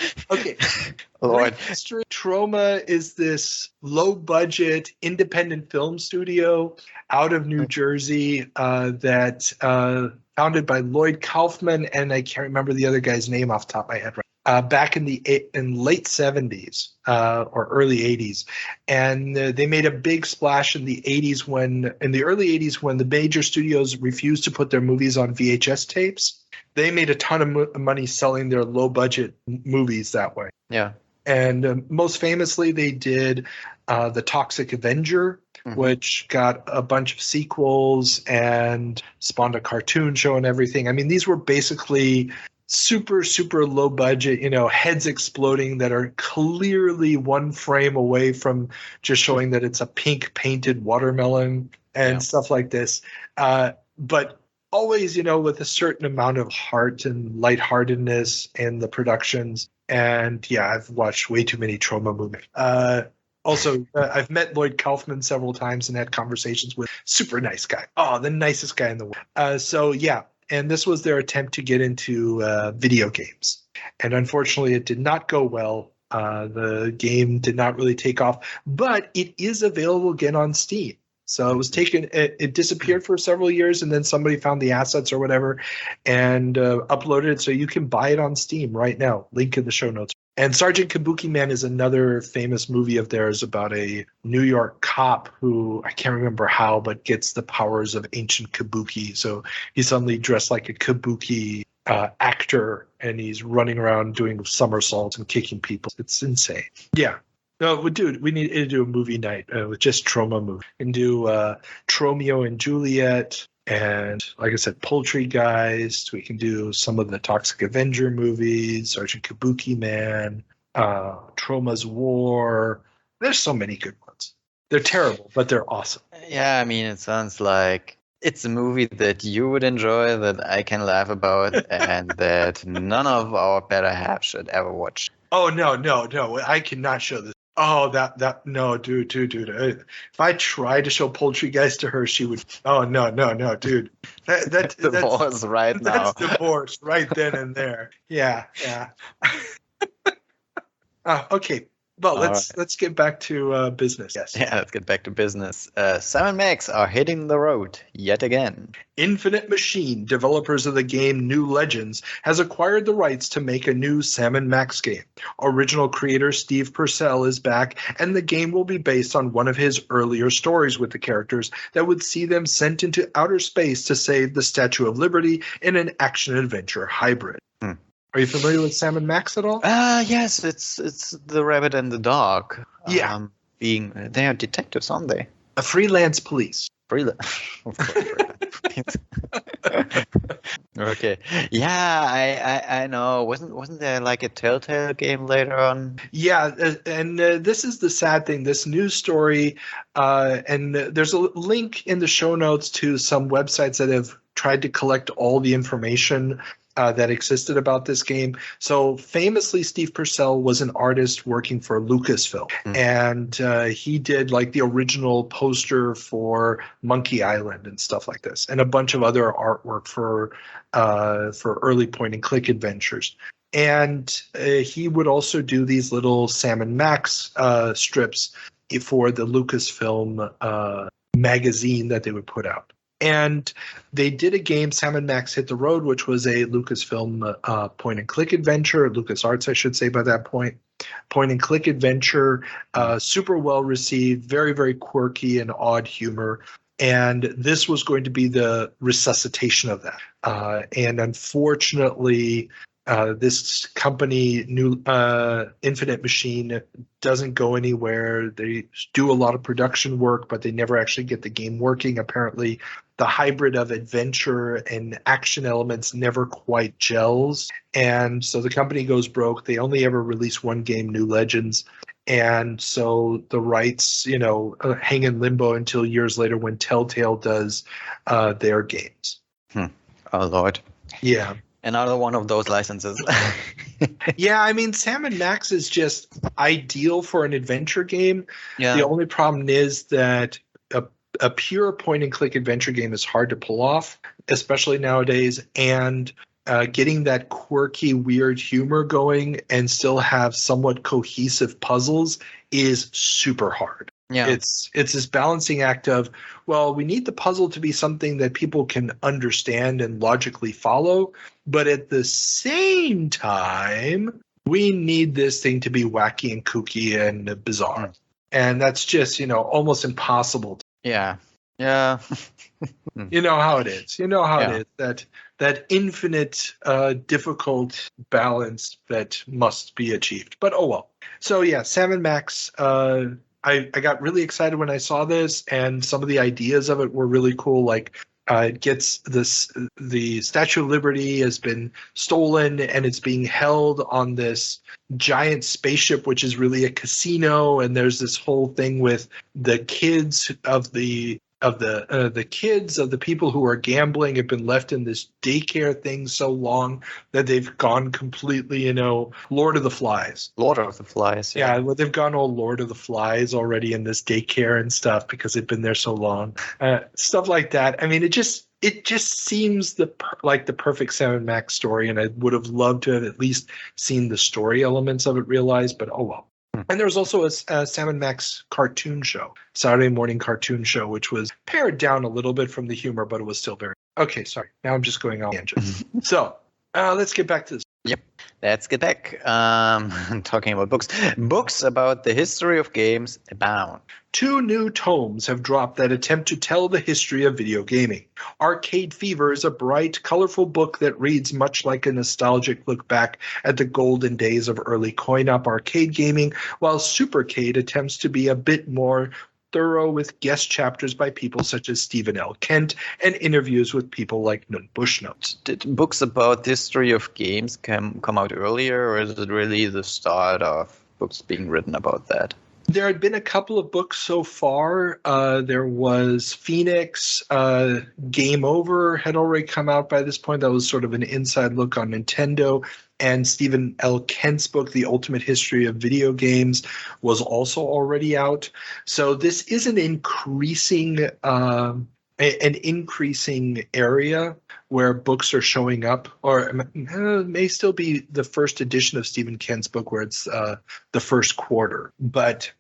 Lord. Troma is this low-budget independent film studio out of New Jersey that founded by Lloyd Kaufman, and I can't remember the other guy's name off the top of my head. Back in late 70s or early 80s, and they made a big splash in the early 80s when the major studios refused to put their movies on VHS tapes. They made a ton of money selling their low budget movies that way. Yeah, and most famously, they did the Toxic Avenger, which got a bunch of sequels and spawned a cartoon show and everything. I mean, these were basically super, super low budget, heads exploding that are clearly one frame away from just showing that it's a pink painted watermelon and stuff like this. But always, with a certain amount of heart and lightheartedness in the productions. And yeah, I've watched way too many Troma movies. Also, I've met Lloyd Kaufman several times and had conversations with super nice guy. Oh, the nicest guy in the world. So yeah. And this was their attempt to get into video games. And unfortunately, it did not go well. The game did not really take off. But it is available again on Steam. So it was it disappeared for several years, and then somebody found the assets or whatever and uploaded it. So you can buy it on Steam right now. Link in the show notes. And Sergeant Kabuki Man is another famous movie of theirs about a New York cop who, I can't remember how, but gets the powers of ancient Kabuki. So he's suddenly dressed like a Kabuki actor, and he's running around doing somersaults and kicking people. It's insane. Yeah. No, dude, we need to do a movie night with just Troma movies. And do Tromeo and Juliet. And like I said, Poultrygeist. We can do some of the Toxic Avenger movies, Sergeant Kabuki Man, Troma's War. There's so many good ones. They're terrible, but they're awesome. Yeah, I mean, it sounds like it's a movie that you would enjoy, that I can laugh about, and that none of our better half should ever watch. Oh, no. I cannot show this. Oh, no, dude. If I tried to show Poultrygeist to her, she would. Oh, no, dude. That's divorce right now. That's divorce right then and there. Yeah. Okay. Well, let's get back to business. Yes. Yeah, let's get back to business. Sam & Max are hitting the road yet again. Infinite Machine, developers of the game New Legends, has acquired the rights to make a new Sam & Max game. Original creator Steve Purcell is back, and the game will be based on one of his earlier stories with the characters that would see them sent into outer space to save the Statue of Liberty in an action-adventure hybrid. Are you familiar with Sam & Max at all? Yes, it's the rabbit and the dog. Yeah. They are detectives, aren't they? A freelance police. Of course. Okay. Yeah, I know. Wasn't there like a Telltale game later on? Yeah, and this is the sad thing. This news story, and there's a link in the show notes to some websites that have tried to collect all the information that existed about this game. So famously, Steve Purcell was an artist working for Lucasfilm, and he did like the original poster for Monkey Island and stuff like this, and a bunch of other artwork for early point-and-click adventures. And he would also do these little Sam & Max strips for the Lucasfilm magazine that they would put out. And they did a game, Sam and Max Hit the Road, which was a Lucasfilm point-and-click adventure, LucasArts, I should say, by that point. Point-and-click adventure, super well-received, very, very quirky and odd humor. And this was going to be the resuscitation of that. And unfortunately, this company, Infinite Machine, doesn't go anywhere. They do a lot of production work, but they never actually get the game working. Apparently, the hybrid of adventure and action elements never quite gels. And so the company goes broke. They only ever release one game, New Legends. And so the rights, hang in limbo until years later when Telltale does their games. Oh, Lord. Yeah. Another one of those licenses. Yeah, I mean, Sam and Max is just ideal for an adventure game. Yeah. The only problem is that a pure point-and-click adventure game is hard to pull off, especially nowadays, and getting that quirky, weird humor going and still have somewhat cohesive puzzles is super hard. Yeah. It's this balancing act of, well, we need the puzzle to be something that people can understand and logically follow, but at the same time, we need this thing to be wacky and kooky and bizarre. And that's just, almost impossible. Yeah. Yeah. You know how it is. You know how it is. That infinite, difficult balance that must be achieved. But oh well. So yeah, Sam and Max. I got really excited when I saw this, and some of the ideas of it were really cool. Like it gets the Statue of Liberty has been stolen, and it's being held on this giant spaceship, which is really a casino. And there's this whole thing with the kids of the kids of the people who are gambling have been left in this daycare thing so long that they've gone completely, Lord of the Flies. Lord of the Flies. Yeah, well, they've gone all Lord of the Flies already in this daycare and stuff because they've been there so long. Stuff like that. I mean, it just seems like the perfect Sam and Max story, and I would have loved to have at least seen the story elements of it realized, but oh well. And there was also a Sam and Max cartoon show, Saturday morning cartoon show, which was pared down a little bit from the humor, but it was still very... Okay, sorry. Now I'm just going on tangent. So let's get back to this. Yep. Let's get back. Talking about books. Books about the history of games abound. 2 new tomes have dropped that attempt to tell the history of video gaming. Arcade Fever is a bright, colorful book that reads much like a nostalgic look back at the golden days of early coin-op arcade gaming, while Supercade attempts to be a bit more thorough with guest chapters by people such as Stephen L. Kent and interviews with people like Nun Bushnotes. Did books about the history of games come out earlier, or is it really the start of books being written about that? There had been a couple of books so far. There was Phoenix. Game Over had already come out by this point. That was sort of an inside look on Nintendo. And Stephen L. Kent's book, The Ultimate History of Video Games, was also already out. So this is an increasing area where books are showing up, or it may still be the first edition of Stephen Kent's book where it's the first quarter. But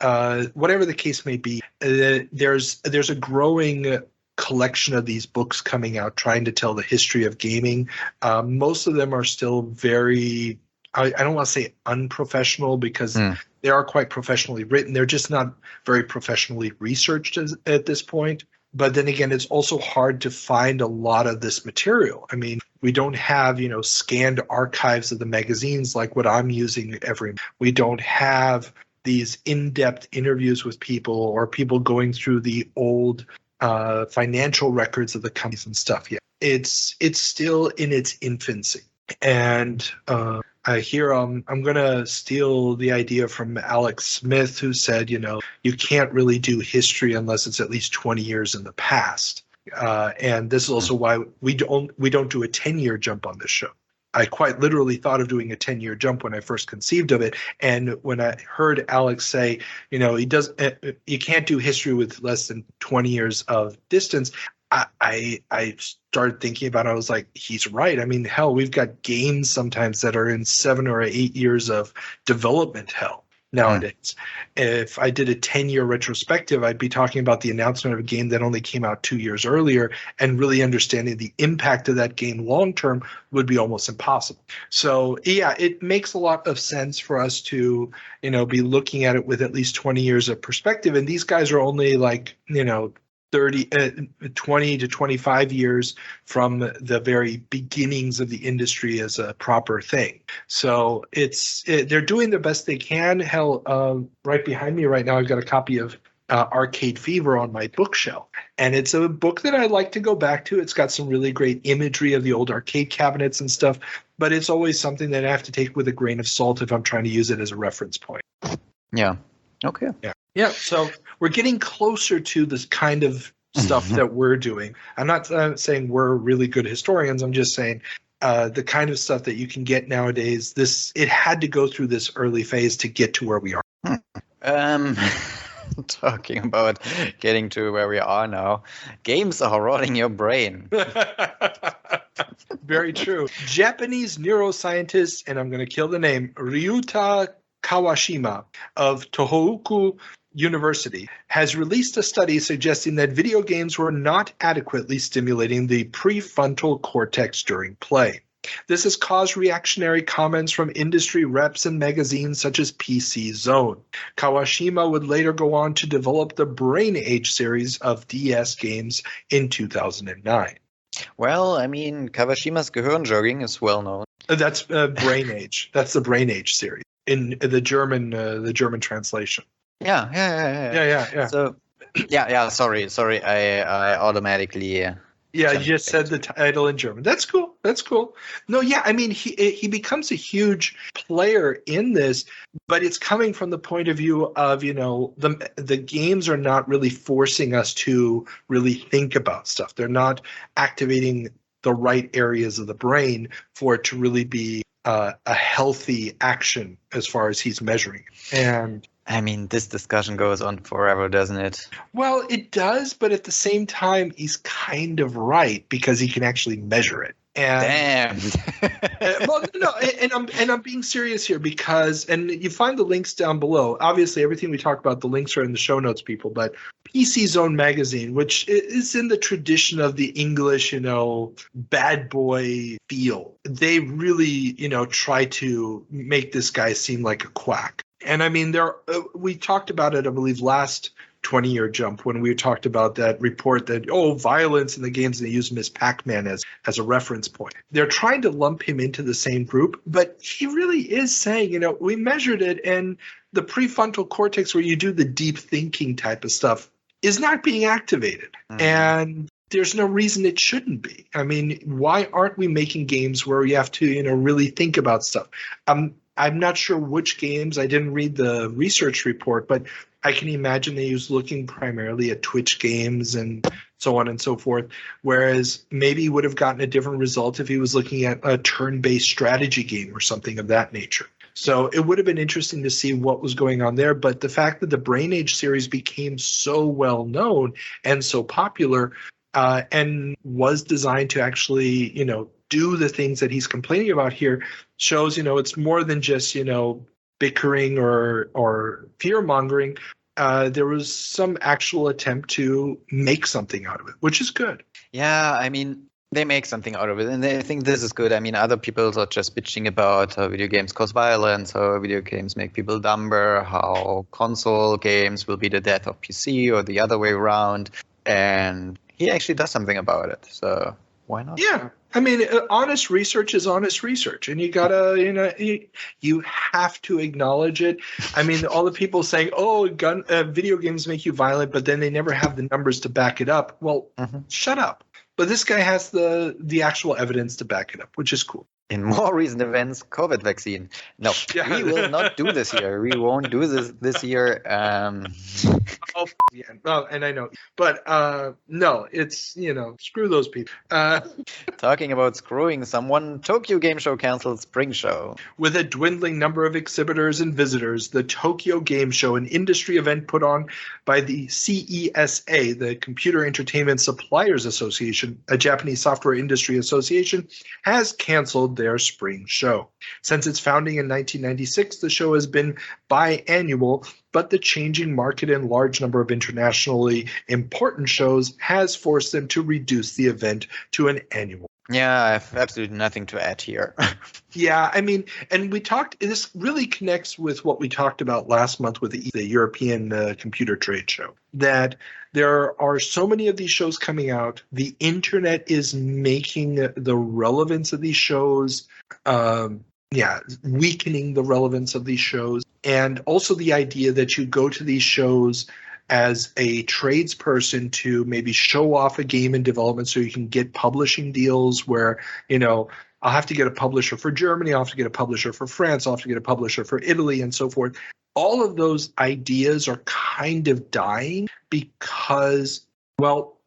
whatever the case may be, there's a growing collection of these books coming out trying to tell the history of gaming. Most of them are still very, I don't want to say unprofessional, because they are quite professionally written. They're just not very professionally researched at this point. But then again, it's also hard to find a lot of this material. I mean, we don't have, scanned archives of the magazines like what I'm using we don't have these in-depth interviews with people or people going through the old financial records of the companies and stuff yet. It's still in its infancy. And here I'm going to steal the idea from Alex Smith, who said, you can't really do history unless it's at least 20 years in the past. And this is also why we don't do a 10-year jump on this show. I quite literally thought of doing a 10-year jump when I first conceived of it. And when I heard Alex say, you can't do history with less than 20 years of distance, I started thinking about it. I was like, he's right. I mean, hell, we've got games sometimes that are in 7 or 8 years of development hell. nowadays. If I did a 10-year retrospective, I'd be talking about the announcement of a game that only came out 2 years earlier, and really understanding the impact of that game long term would be almost impossible. So yeah, it makes a lot of sense for us to, be looking at it with at least 20 years of perspective. And these guys are only 20 to 25 years from the very beginnings of the industry as a proper thing. So they're doing the best they can. Hell, right behind me right now, I've got a copy of Arcade Fever on my bookshelf. And it's a book that I like to go back to. It's got some really great imagery of the old arcade cabinets and stuff, but it's always something that I have to take with a grain of salt if I'm trying to use it as a reference point. Yeah. Okay. Yeah. So we're getting closer to this kind of stuff that we're doing. I'm not saying we're really good historians. I'm just saying the kind of stuff that you can get nowadays, it had to go through this early phase to get to where we are. Talking about getting to where we are now, games are rotting your brain. Very true. Japanese neuroscientist, and I'm going to kill the name, Ryuta Kawashima of Tohoku University has released a study suggesting that video games were not adequately stimulating the prefrontal cortex during play. This has caused reactionary comments from industry reps and magazines such as PC Zone. Kawashima would later go on to develop the Brain Age series of DS games in 2009. Well, I mean, Kawashima's Gehirnjogging is well known. That's Brain Age. That's the Brain Age series in the German translation. Yeah. So, Sorry. I automatically. You just said the title in German. That's cool. No, yeah, I mean, he becomes a huge player in this, but it's coming from the point of view of, the games are not really forcing us to really think about stuff. They're not activating the right areas of the brain for it to really be a healthy action as far as he's measuring it. And I mean, this discussion goes on forever, doesn't it? Well, it does, but at the same time, he's kind of right because he can actually measure it. And, damn. And I'm being serious here because, and you find the links down below. Obviously, everything we talk about, the links are in the show notes, people. But PC Zone magazine, which is in the tradition of the English, bad boy feel, they really, try to make this guy seem like a quack. And I mean, we talked about it, I believe, last 20-year jump when we talked about that report that, violence in the games, and they use Miss Pac-Man as a reference point. They're trying to lump him into the same group, but he really is saying, we measured it, and the prefrontal cortex where you do the deep thinking type of stuff is not being activated. Mm-hmm. And there's no reason it shouldn't be. I mean, why aren't we making games where you have to, really think about stuff? I'm not sure which games. I didn't read the research report, but I can imagine that he was looking primarily at Twitch games and so on and so forth, whereas maybe he would have gotten a different result if he was looking at a turn-based strategy game or something of that nature. So it would have been interesting to see what was going on there, but the fact that the Brain Age series became so well known and so popular and was designed to actually, do the things that he's complaining about here shows, it's more than just, bickering or fear-mongering. There was some actual attempt to make something out of it, which is good. Yeah, I mean, they make something out of it, and I think this is good. I mean, other people are just bitching about how video games cause violence, how video games make people dumber, how console games will be the death of PC or the other way around, and he actually does something about it, so why not? Yeah. I mean, honest research is honest research, and you gotta, you have to acknowledge it. I mean, all the people saying, video games make you violent, but then they never have the numbers to back it up. Well, Shut up. But this guy has the actual evidence to back it up, which is cool. In more recent events, COVID vaccine. No, we will not do this year. We won't do this year. Well, and I know. But no, it's, screw those people. Talking about screwing someone, Tokyo Game Show canceled Spring Show. With a dwindling number of exhibitors and visitors, the Tokyo Game Show, an industry event put on by the CESA, the Computer Entertainment Suppliers Association, a Japanese software industry association, has canceled their spring show. Since its founding in 1996, the show has been biannual, but the changing market and large number of internationally important shows has forced them to reduce the event to an annual. Yeah, I have absolutely nothing to add here. Yeah, I mean, and this really connects with what we talked about last month with the European Computer Trade Show, that there are so many of these shows coming out. The internet is making the relevance of these shows, weakening the relevance of these shows. And also the idea that you go to these shows as a tradesperson to maybe show off a game in development so you can get publishing deals where, I'll have to get a publisher for Germany, I'll have to get a publisher for France, I'll have to get a publisher for Italy, and so forth. All of those ideas are kind of dying because,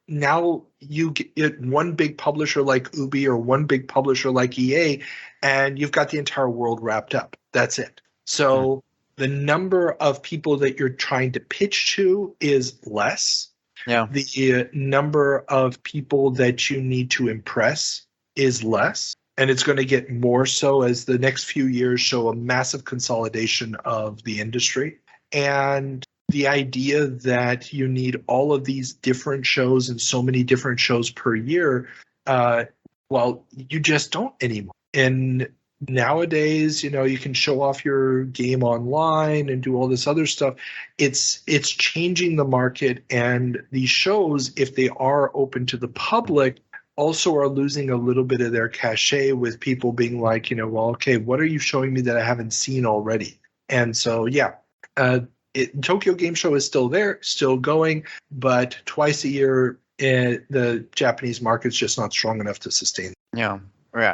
now you get one big publisher like Ubi or one big publisher like EA, and you've got the entire world wrapped up. That's it. So the number of people that you're trying to pitch to is less. Yeah. The number of people that you need to impress is less. And it's going to get more so as the next few years show a massive consolidation of the industry. And the idea that you need all of these different shows and so many different shows per year, you just don't anymore. And nowadays, you can show off your game online and do all this other stuff. It's changing the market, and these shows, if they are open to the public, also are losing a little bit of their cachet with people being like, okay, what are you showing me that I haven't seen already? And so, Tokyo Game Show is still there, still going, but twice a year, the Japanese market's just not strong enough to sustain. Yeah,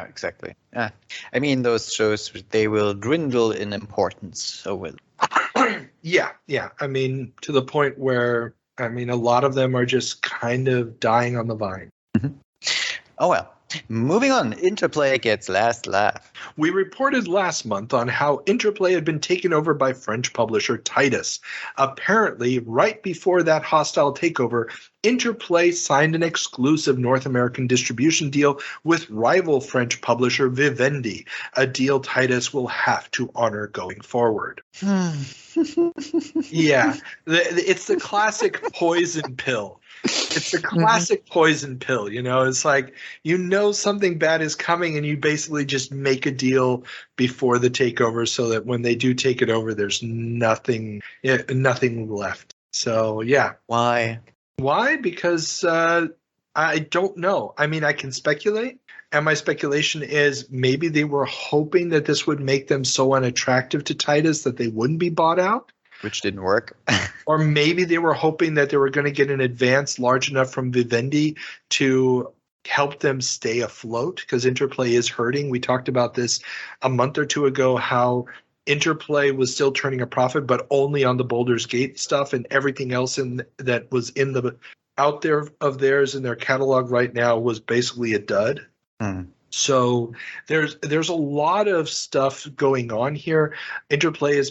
exactly. I mean, those shows, they will dwindle in importance. So will. Yeah. I mean, to the point where, a lot of them are just kind of dying on the vine. Mm-hmm. Oh, well. Moving on, Interplay gets last laugh. We reported last month on how Interplay had been taken over by French publisher Titus. Apparently, right before that hostile takeover, Interplay signed an exclusive North American distribution deal with rival French publisher Vivendi, a deal Titus will have to honor going forward. Yeah, it's the classic poison pill. It's the classic poison pill, It's like, something bad is coming and you basically just make a deal before the takeover so that when they do take it over, there's nothing left. So, yeah. Why? Because I don't know. I can speculate. And my speculation is maybe they were hoping that this would make them so unattractive to Titus that they wouldn't be bought out. Which didn't work. Or maybe they were hoping that they were going to get an advance large enough from Vivendi to help them stay afloat, because Interplay is hurting. We talked about this a month or two ago, how Interplay was still turning a profit, but only on the Baldur's Gate stuff, and everything else that was out there of theirs in their catalog right now was basically a dud. So there's a lot of stuff going on here. Interplay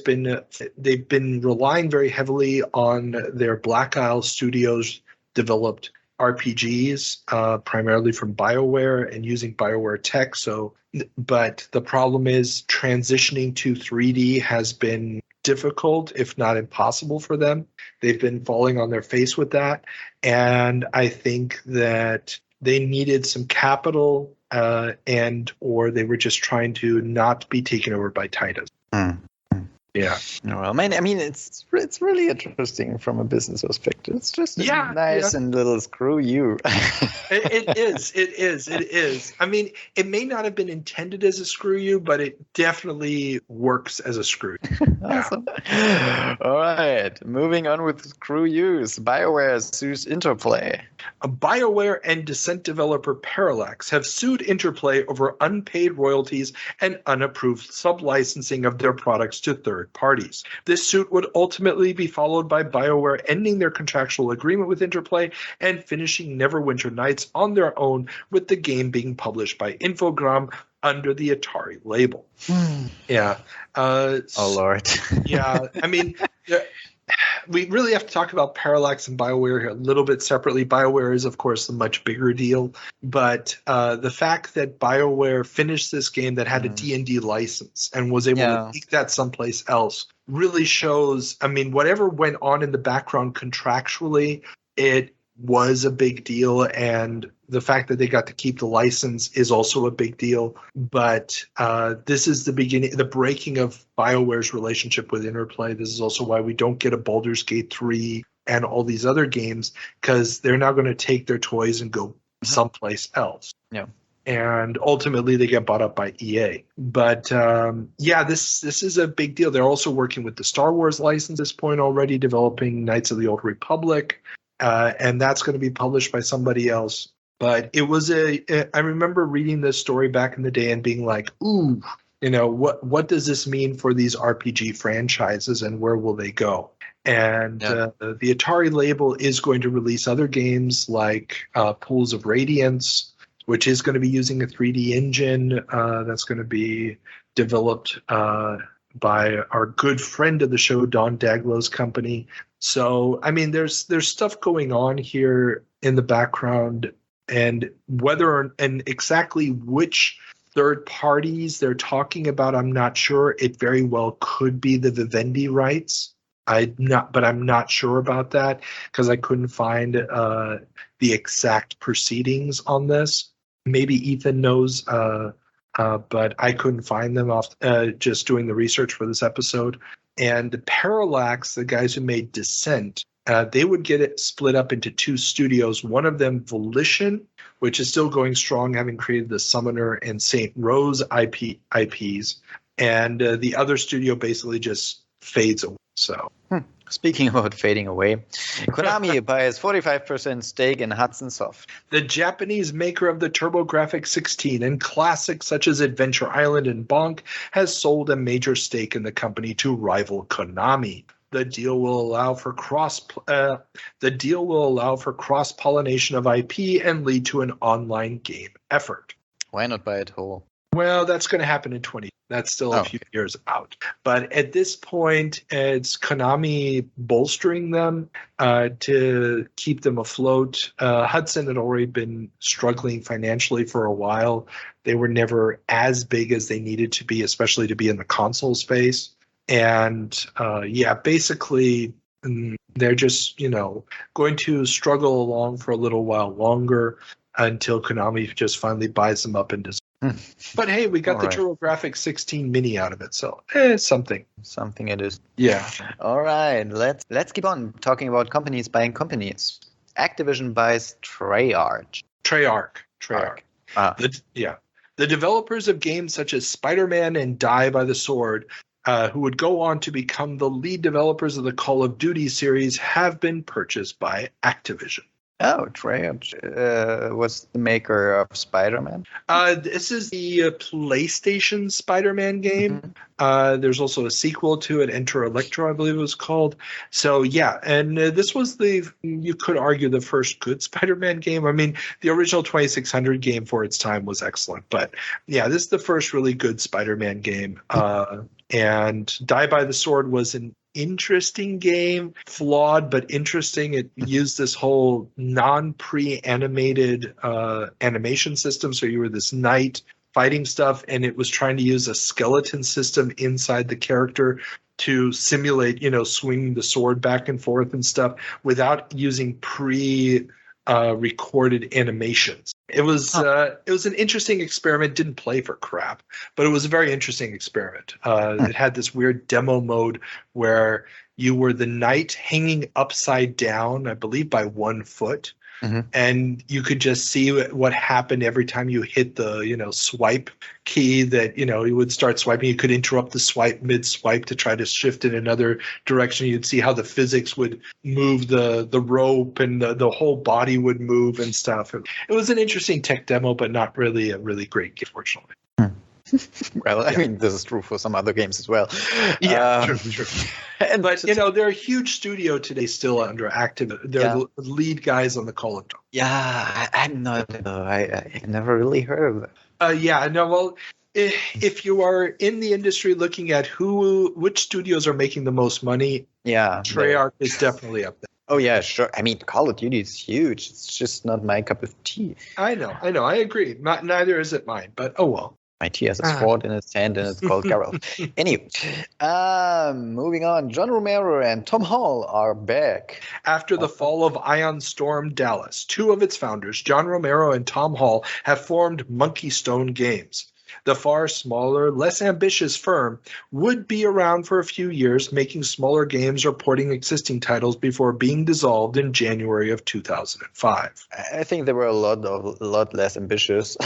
they've been relying very heavily on their Black Isle Studios developed RPGs, primarily from BioWare and using BioWare tech. But the problem is transitioning to 3D has been difficult, if not impossible for them. They've been falling on their face with that. And I think that they needed some capital or they were just trying to not be taken over by Titus. Yeah. Well, it's really interesting from a business perspective. It's just nice and little screw you. It is. It may not have been intended as a screw you, but it definitely works as a screw. Awesome. All right. Moving on with screw yous. BioWare sues Interplay. BioWare and Descent developer Parallax have sued Interplay over unpaid royalties and unapproved sub-licensing of their products to third parties. This suit would ultimately be followed by BioWare ending their contractual agreement with Interplay and finishing Neverwinter Nights on their own, with the game being published by Infogrames under the Atari label. Yeah. Oh, Lord. Yeah. we really have to talk about Parallax and BioWare here a little bit separately. BioWare is, of course, a much bigger deal, but the fact that BioWare finished this game that had a D&D license and was able to take that someplace else really shows, I mean, whatever went on in the background contractually, it was a big deal, and the fact that they got to keep the license is also a big deal. But this is the beginning, the breaking of BioWare's relationship with Interplay. This is also why we don't get a Baldur's Gate 3 and all these other games, because they're now going to take their toys and go someplace else. Yeah. And ultimately they get bought up by EA. But this is a big deal. They're also working with the Star Wars license at this point already, developing Knights of the Old Republic. And that's going to be published by somebody else. But it was I remember reading this story back in the day and being like, ooh, what does this mean for these RPG franchises and where will they go? And the Atari label is going to release other games like Pools of Radiance, which is going to be using a 3D engine that's going to be developed by our good friend of the show, Don Daglow's company. So, I mean, there's stuff going on here in the background, and and exactly which third parties they're talking about, I'm not sure. It very well could be the Vivendi rights. But I'm not sure about that because I couldn't find the exact proceedings on this. Maybe Ethan knows, but I couldn't find them off just doing the research for this episode. And Parallax, the guys who made Descent, they would get it split up into two studios. One of them, Volition, which is still going strong, having created the Summoner and St. Rose IPs. And the other studio basically just fades away. So, Speaking about fading away, Konami buys 45% stake in Hudson Soft. The Japanese maker of the TurboGrafx 16 and classics such as Adventure Island and Bonk has sold a major stake in the company to rival Konami. The deal will allow for cross-pollination of IP and lead to an online game effort. Why not buy it whole? Well, that's going to happen in 20. That's still a few years out. But at this point, it's Konami bolstering them to keep them afloat. Hudson had already been struggling financially for a while. They were never as big as they needed to be, especially to be in the console space. And basically, they're just, going to struggle along for a little while longer until Konami just finally buys them up and does. But hey, we got the TurboGrafx 16 mini out of it, so something. Something it is. Yeah. All right, let's keep on talking about companies buying companies. Activision buys Treyarch. Treyarch. The developers of games such as Spider-Man and Die by the Sword, who would go on to become the lead developers of the Call of Duty series, have been purchased by Activision. Oh, Treyarch was the maker of Spider-Man? This is the PlayStation Spider-Man game. Mm-hmm. There's also a sequel to it, Enter Electro, I believe it was called. So, yeah, and this was you could argue, the first good Spider-Man game. I mean, the original 2600 game for its time was excellent. But, yeah, this is the first really good Spider-Man game. And Die by the Sword was an interesting game, flawed but interesting. It used this whole non-pre-animated animation system, so you were this knight fighting stuff, and it was trying to use a skeleton system inside the character to simulate, swinging the sword back and forth and stuff without using recorded animations. It was an interesting experiment. Didn't play for crap, but it was a very interesting experiment. It had this weird demo mode where you were the knight hanging upside down, I believe by 1 foot. Mm-hmm. And you could just see what happened every time you hit the, swipe key, that, you would start swiping. You could interrupt the swipe mid-swipe to try to shift in another direction. You'd see how the physics would move the rope, and the whole body would move and stuff. It was an interesting tech demo, but not really a really great game, fortunately. Well, I mean, this is true for some other games as well. Yeah, true. But, they're a huge studio today still under active. They're the lead guys on the Call of Duty. Yeah, I'm not. I never really heard of it. If you are in the industry looking at which studios are making the most money, Yeah. Treyarch is definitely up there. Oh, yeah, sure. I mean, Call of Duty is huge. It's just not my cup of tea. I know. I agree. Neither is it mine, but oh well. My tea has a sword in its hand, and it's called Geralt. Anyway, moving on. John Romero and Tom Hall are back. After the fall of Ion Storm Dallas, two of its founders, John Romero and Tom Hall, have formed Monkey Stone Games. The far smaller, less ambitious firm would be around for a few years, making smaller games or porting existing titles before being dissolved in January of 2005. I think they were a lot less ambitious.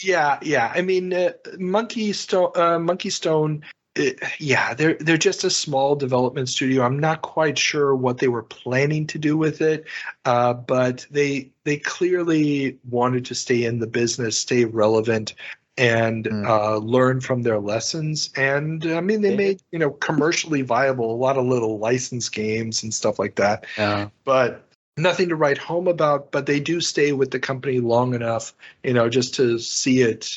Yeah. I mean, Monkey Stone. They're just a small development studio. I'm not quite sure what they were planning to do with it, but they clearly wanted to stay in the business, stay relevant, and learn from their lessons. And I mean, they made commercially viable a lot of little licensed games and stuff like that. Yeah. But nothing to write home about, but they do stay with the company long enough, just to see it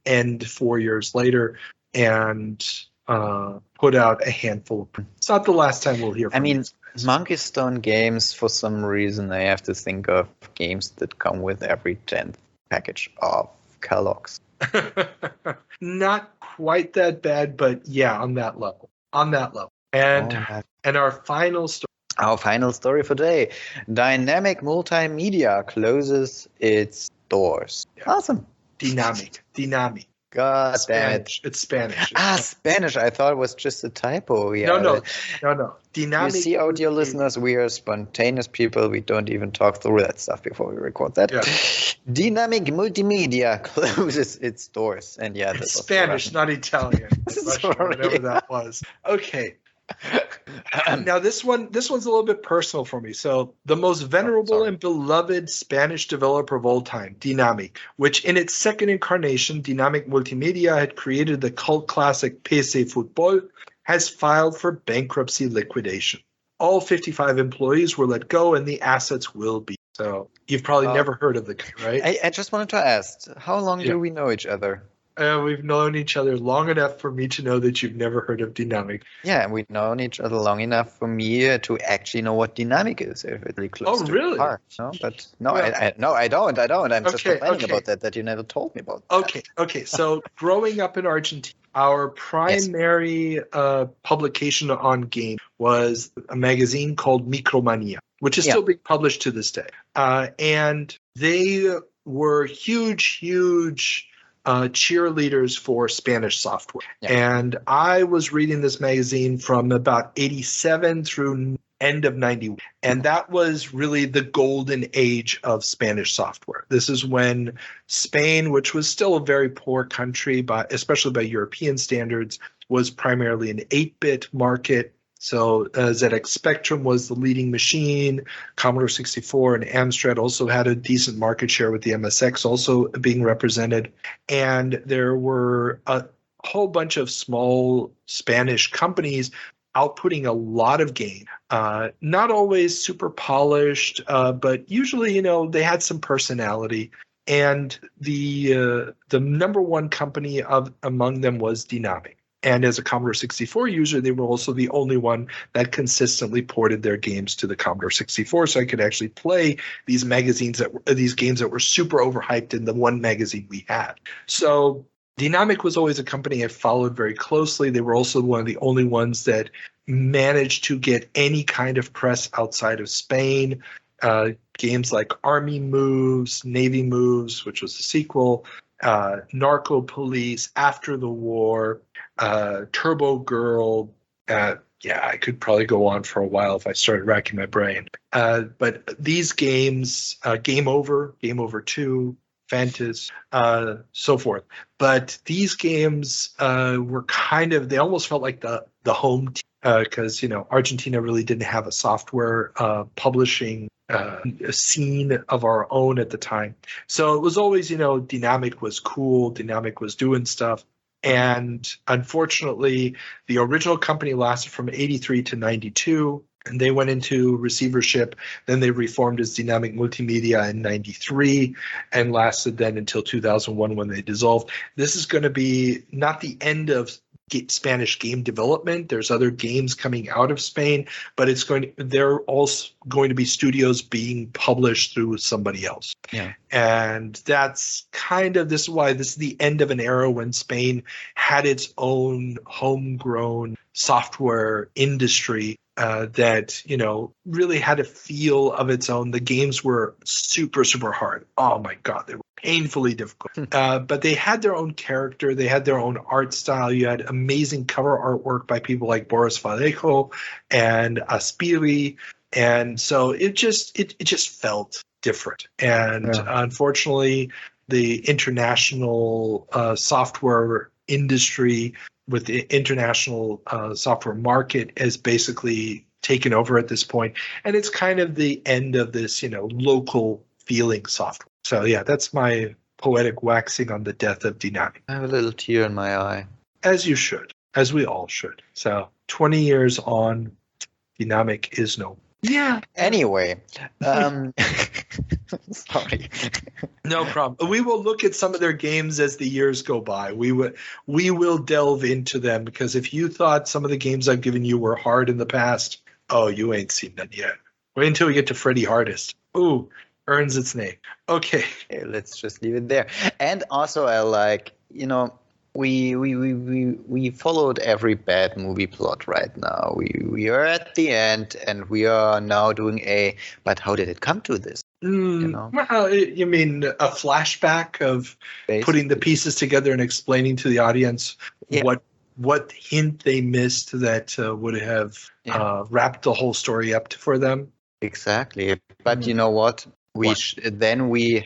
end 4 years later and put out a handful. It's not the last time we'll hear from Monkey Stone Games, for some reason, I have to think of games that come with every 10th package of Kellogg's. Not quite that bad, but yeah, on that level. And our final story. Our final story for today. Dynamic Multimedia closes its doors. Yeah. Awesome. Dynamic. God damn it. It's Spanish. Spanish. I thought it was just a typo. Yeah. No. Dynamic. You see, audio listeners, we are spontaneous people. We don't even talk through that stuff before we record that. Yeah. Dynamic Multimedia closes its doors. And yeah, it's Spanish, not Italian. Russian, whatever that was. Okay. Now this one's a little bit personal for me. So the most venerable and beloved Spanish developer of all time, Dynamic, which in its second incarnation, Dynamic Multimedia had created the cult classic PC Football, has filed for bankruptcy liquidation. All 55 employees were let go and the assets will be. So you've probably never heard of the guy, right? I just wanted to ask, how long do we know each other? We've known each other long enough for me to know that you've never heard of Dynamic. Yeah, and we've known each other long enough for me to actually know what Dynamic is. If it's really close to really? Heart, no? But no, I don't. I'm just complaining about that you never told me about. Okay. So growing up in Argentina, our primary publication on game was a magazine called Micromania, which is still being published to this day. And they were huge cheerleaders for Spanish software. Yeah. And I was reading this magazine from about 87 through end of 91. And that was really the golden age of Spanish software. This is when Spain, which was still a very poor country, especially by European standards, was primarily an 8-bit market. So ZX Spectrum was the leading machine. Commodore 64 and Amstrad also had a decent market share, with the MSX also being represented. And there were a whole bunch of small Spanish companies outputting a lot of games. Not always super polished, but usually, they had some personality. And the number one company among them was Dynamic. And as a Commodore 64 user, they were also the only one that consistently ported their games to the Commodore 64, so I could actually play these games that were super overhyped in the one magazine we had. So Dynamic was always a company I followed very closely. They were also one of the only ones that managed to get any kind of press outside of Spain. Games like Army Moves, Navy Moves, which was the sequel, Narco Police, After the War, Turbo Girl. I could probably go on for a while if I started racking my brain. But these games, Game Over 2, Fantas, so forth. But these games were they almost felt like the home team, because Argentina really didn't have a software publishing scene of our own at the time. So it was always, Dynamic was cool, Dynamic was doing stuff. And unfortunately, the original company lasted from 83 to 92, and they went into receivership. Then they reformed as Dynamic Multimedia in 93 and lasted then until 2001 when they dissolved. This is going to be not the end of Spanish game development. There's other games coming out of Spain, but they're also going to be studios being published through somebody else. Yeah. And that's this is why this is the end of an era when Spain had its own homegrown software industry that, really had a feel of its own. The games were super, super hard. Oh my God, they were painfully difficult. But they had their own character. They had their own art style. You had amazing cover artwork by people like Boris Vallejo and Aspiri. And so it just felt different. And unfortunately, the international software industry with the international software market has basically taken over at this point. And it's kind of the end of this, local feeling software. So yeah, that's my poetic waxing on the death of Dynamic. I have a little tear in my eye. As you should, as we all should. So 20 years on, Dynamic is no. Yeah. Anyway, sorry. No problem. We will look at some of their games as the years go by. We will delve into them, because if you thought some of the games I've given you were hard in the past, oh, you ain't seen none yet. Wait until we get to Freddy Hardest. Ooh, earns its name. Okay. Let's just leave it there. And also, I like, we followed every bad movie plot right now. We are at the end, and we are now doing but how did it come to this? Well, you mean a flashback of putting the pieces together and explaining to the audience what hint they missed that would have wrapped the whole story up for them? Exactly. But you know what? We absolutely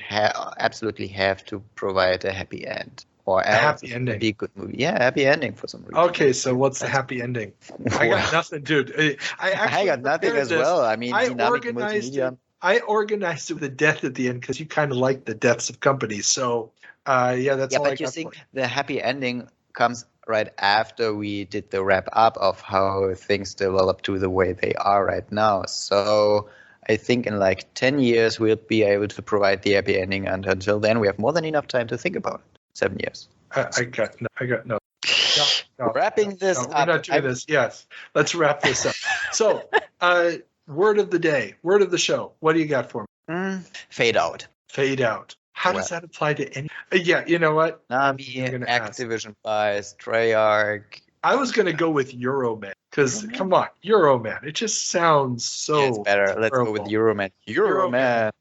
have to provide a happy end. Or a happy ending. Be a good movie. Yeah, happy ending for some reason. Okay, so what's the happy ending? I got nothing, dude. I got nothing as well. I mean, Multimedia. I organized it with a death at the end because you kind of like the deaths of companies. So, that's all I got. But you see, the happy ending comes right after we did the wrap up of how things develop to the way they are right now. So I think in like 10 years we'll be able to provide the happy ending, and until then we have more than enough time to think about it. 7 years. I got no. Wrapping this up. We're not doing this. Yes, let's wrap this up. So, word of the day, word of the show. What do you got for me? Fade out. Fade out. How does that apply to any? Yeah, you know what? Na'vi, Activision buys, Treyarch. I was going to go with Euroman because, come on, Euroman. It just sounds so. It's better. Let's go with Euroman. Euroman.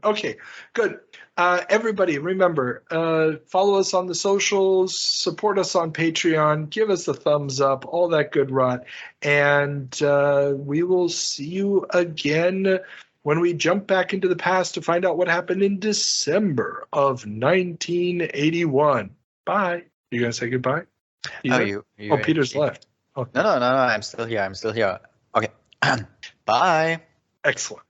Okay, good. Everybody, remember, follow us on the socials, support us on Patreon, give us a thumbs up, all that good rot. And we will see you again when we jump back into the past to find out what happened in December of 1981. Bye. You going to say goodbye? Peter's left. Okay. No, I'm still here. Okay. Bye. Excellent.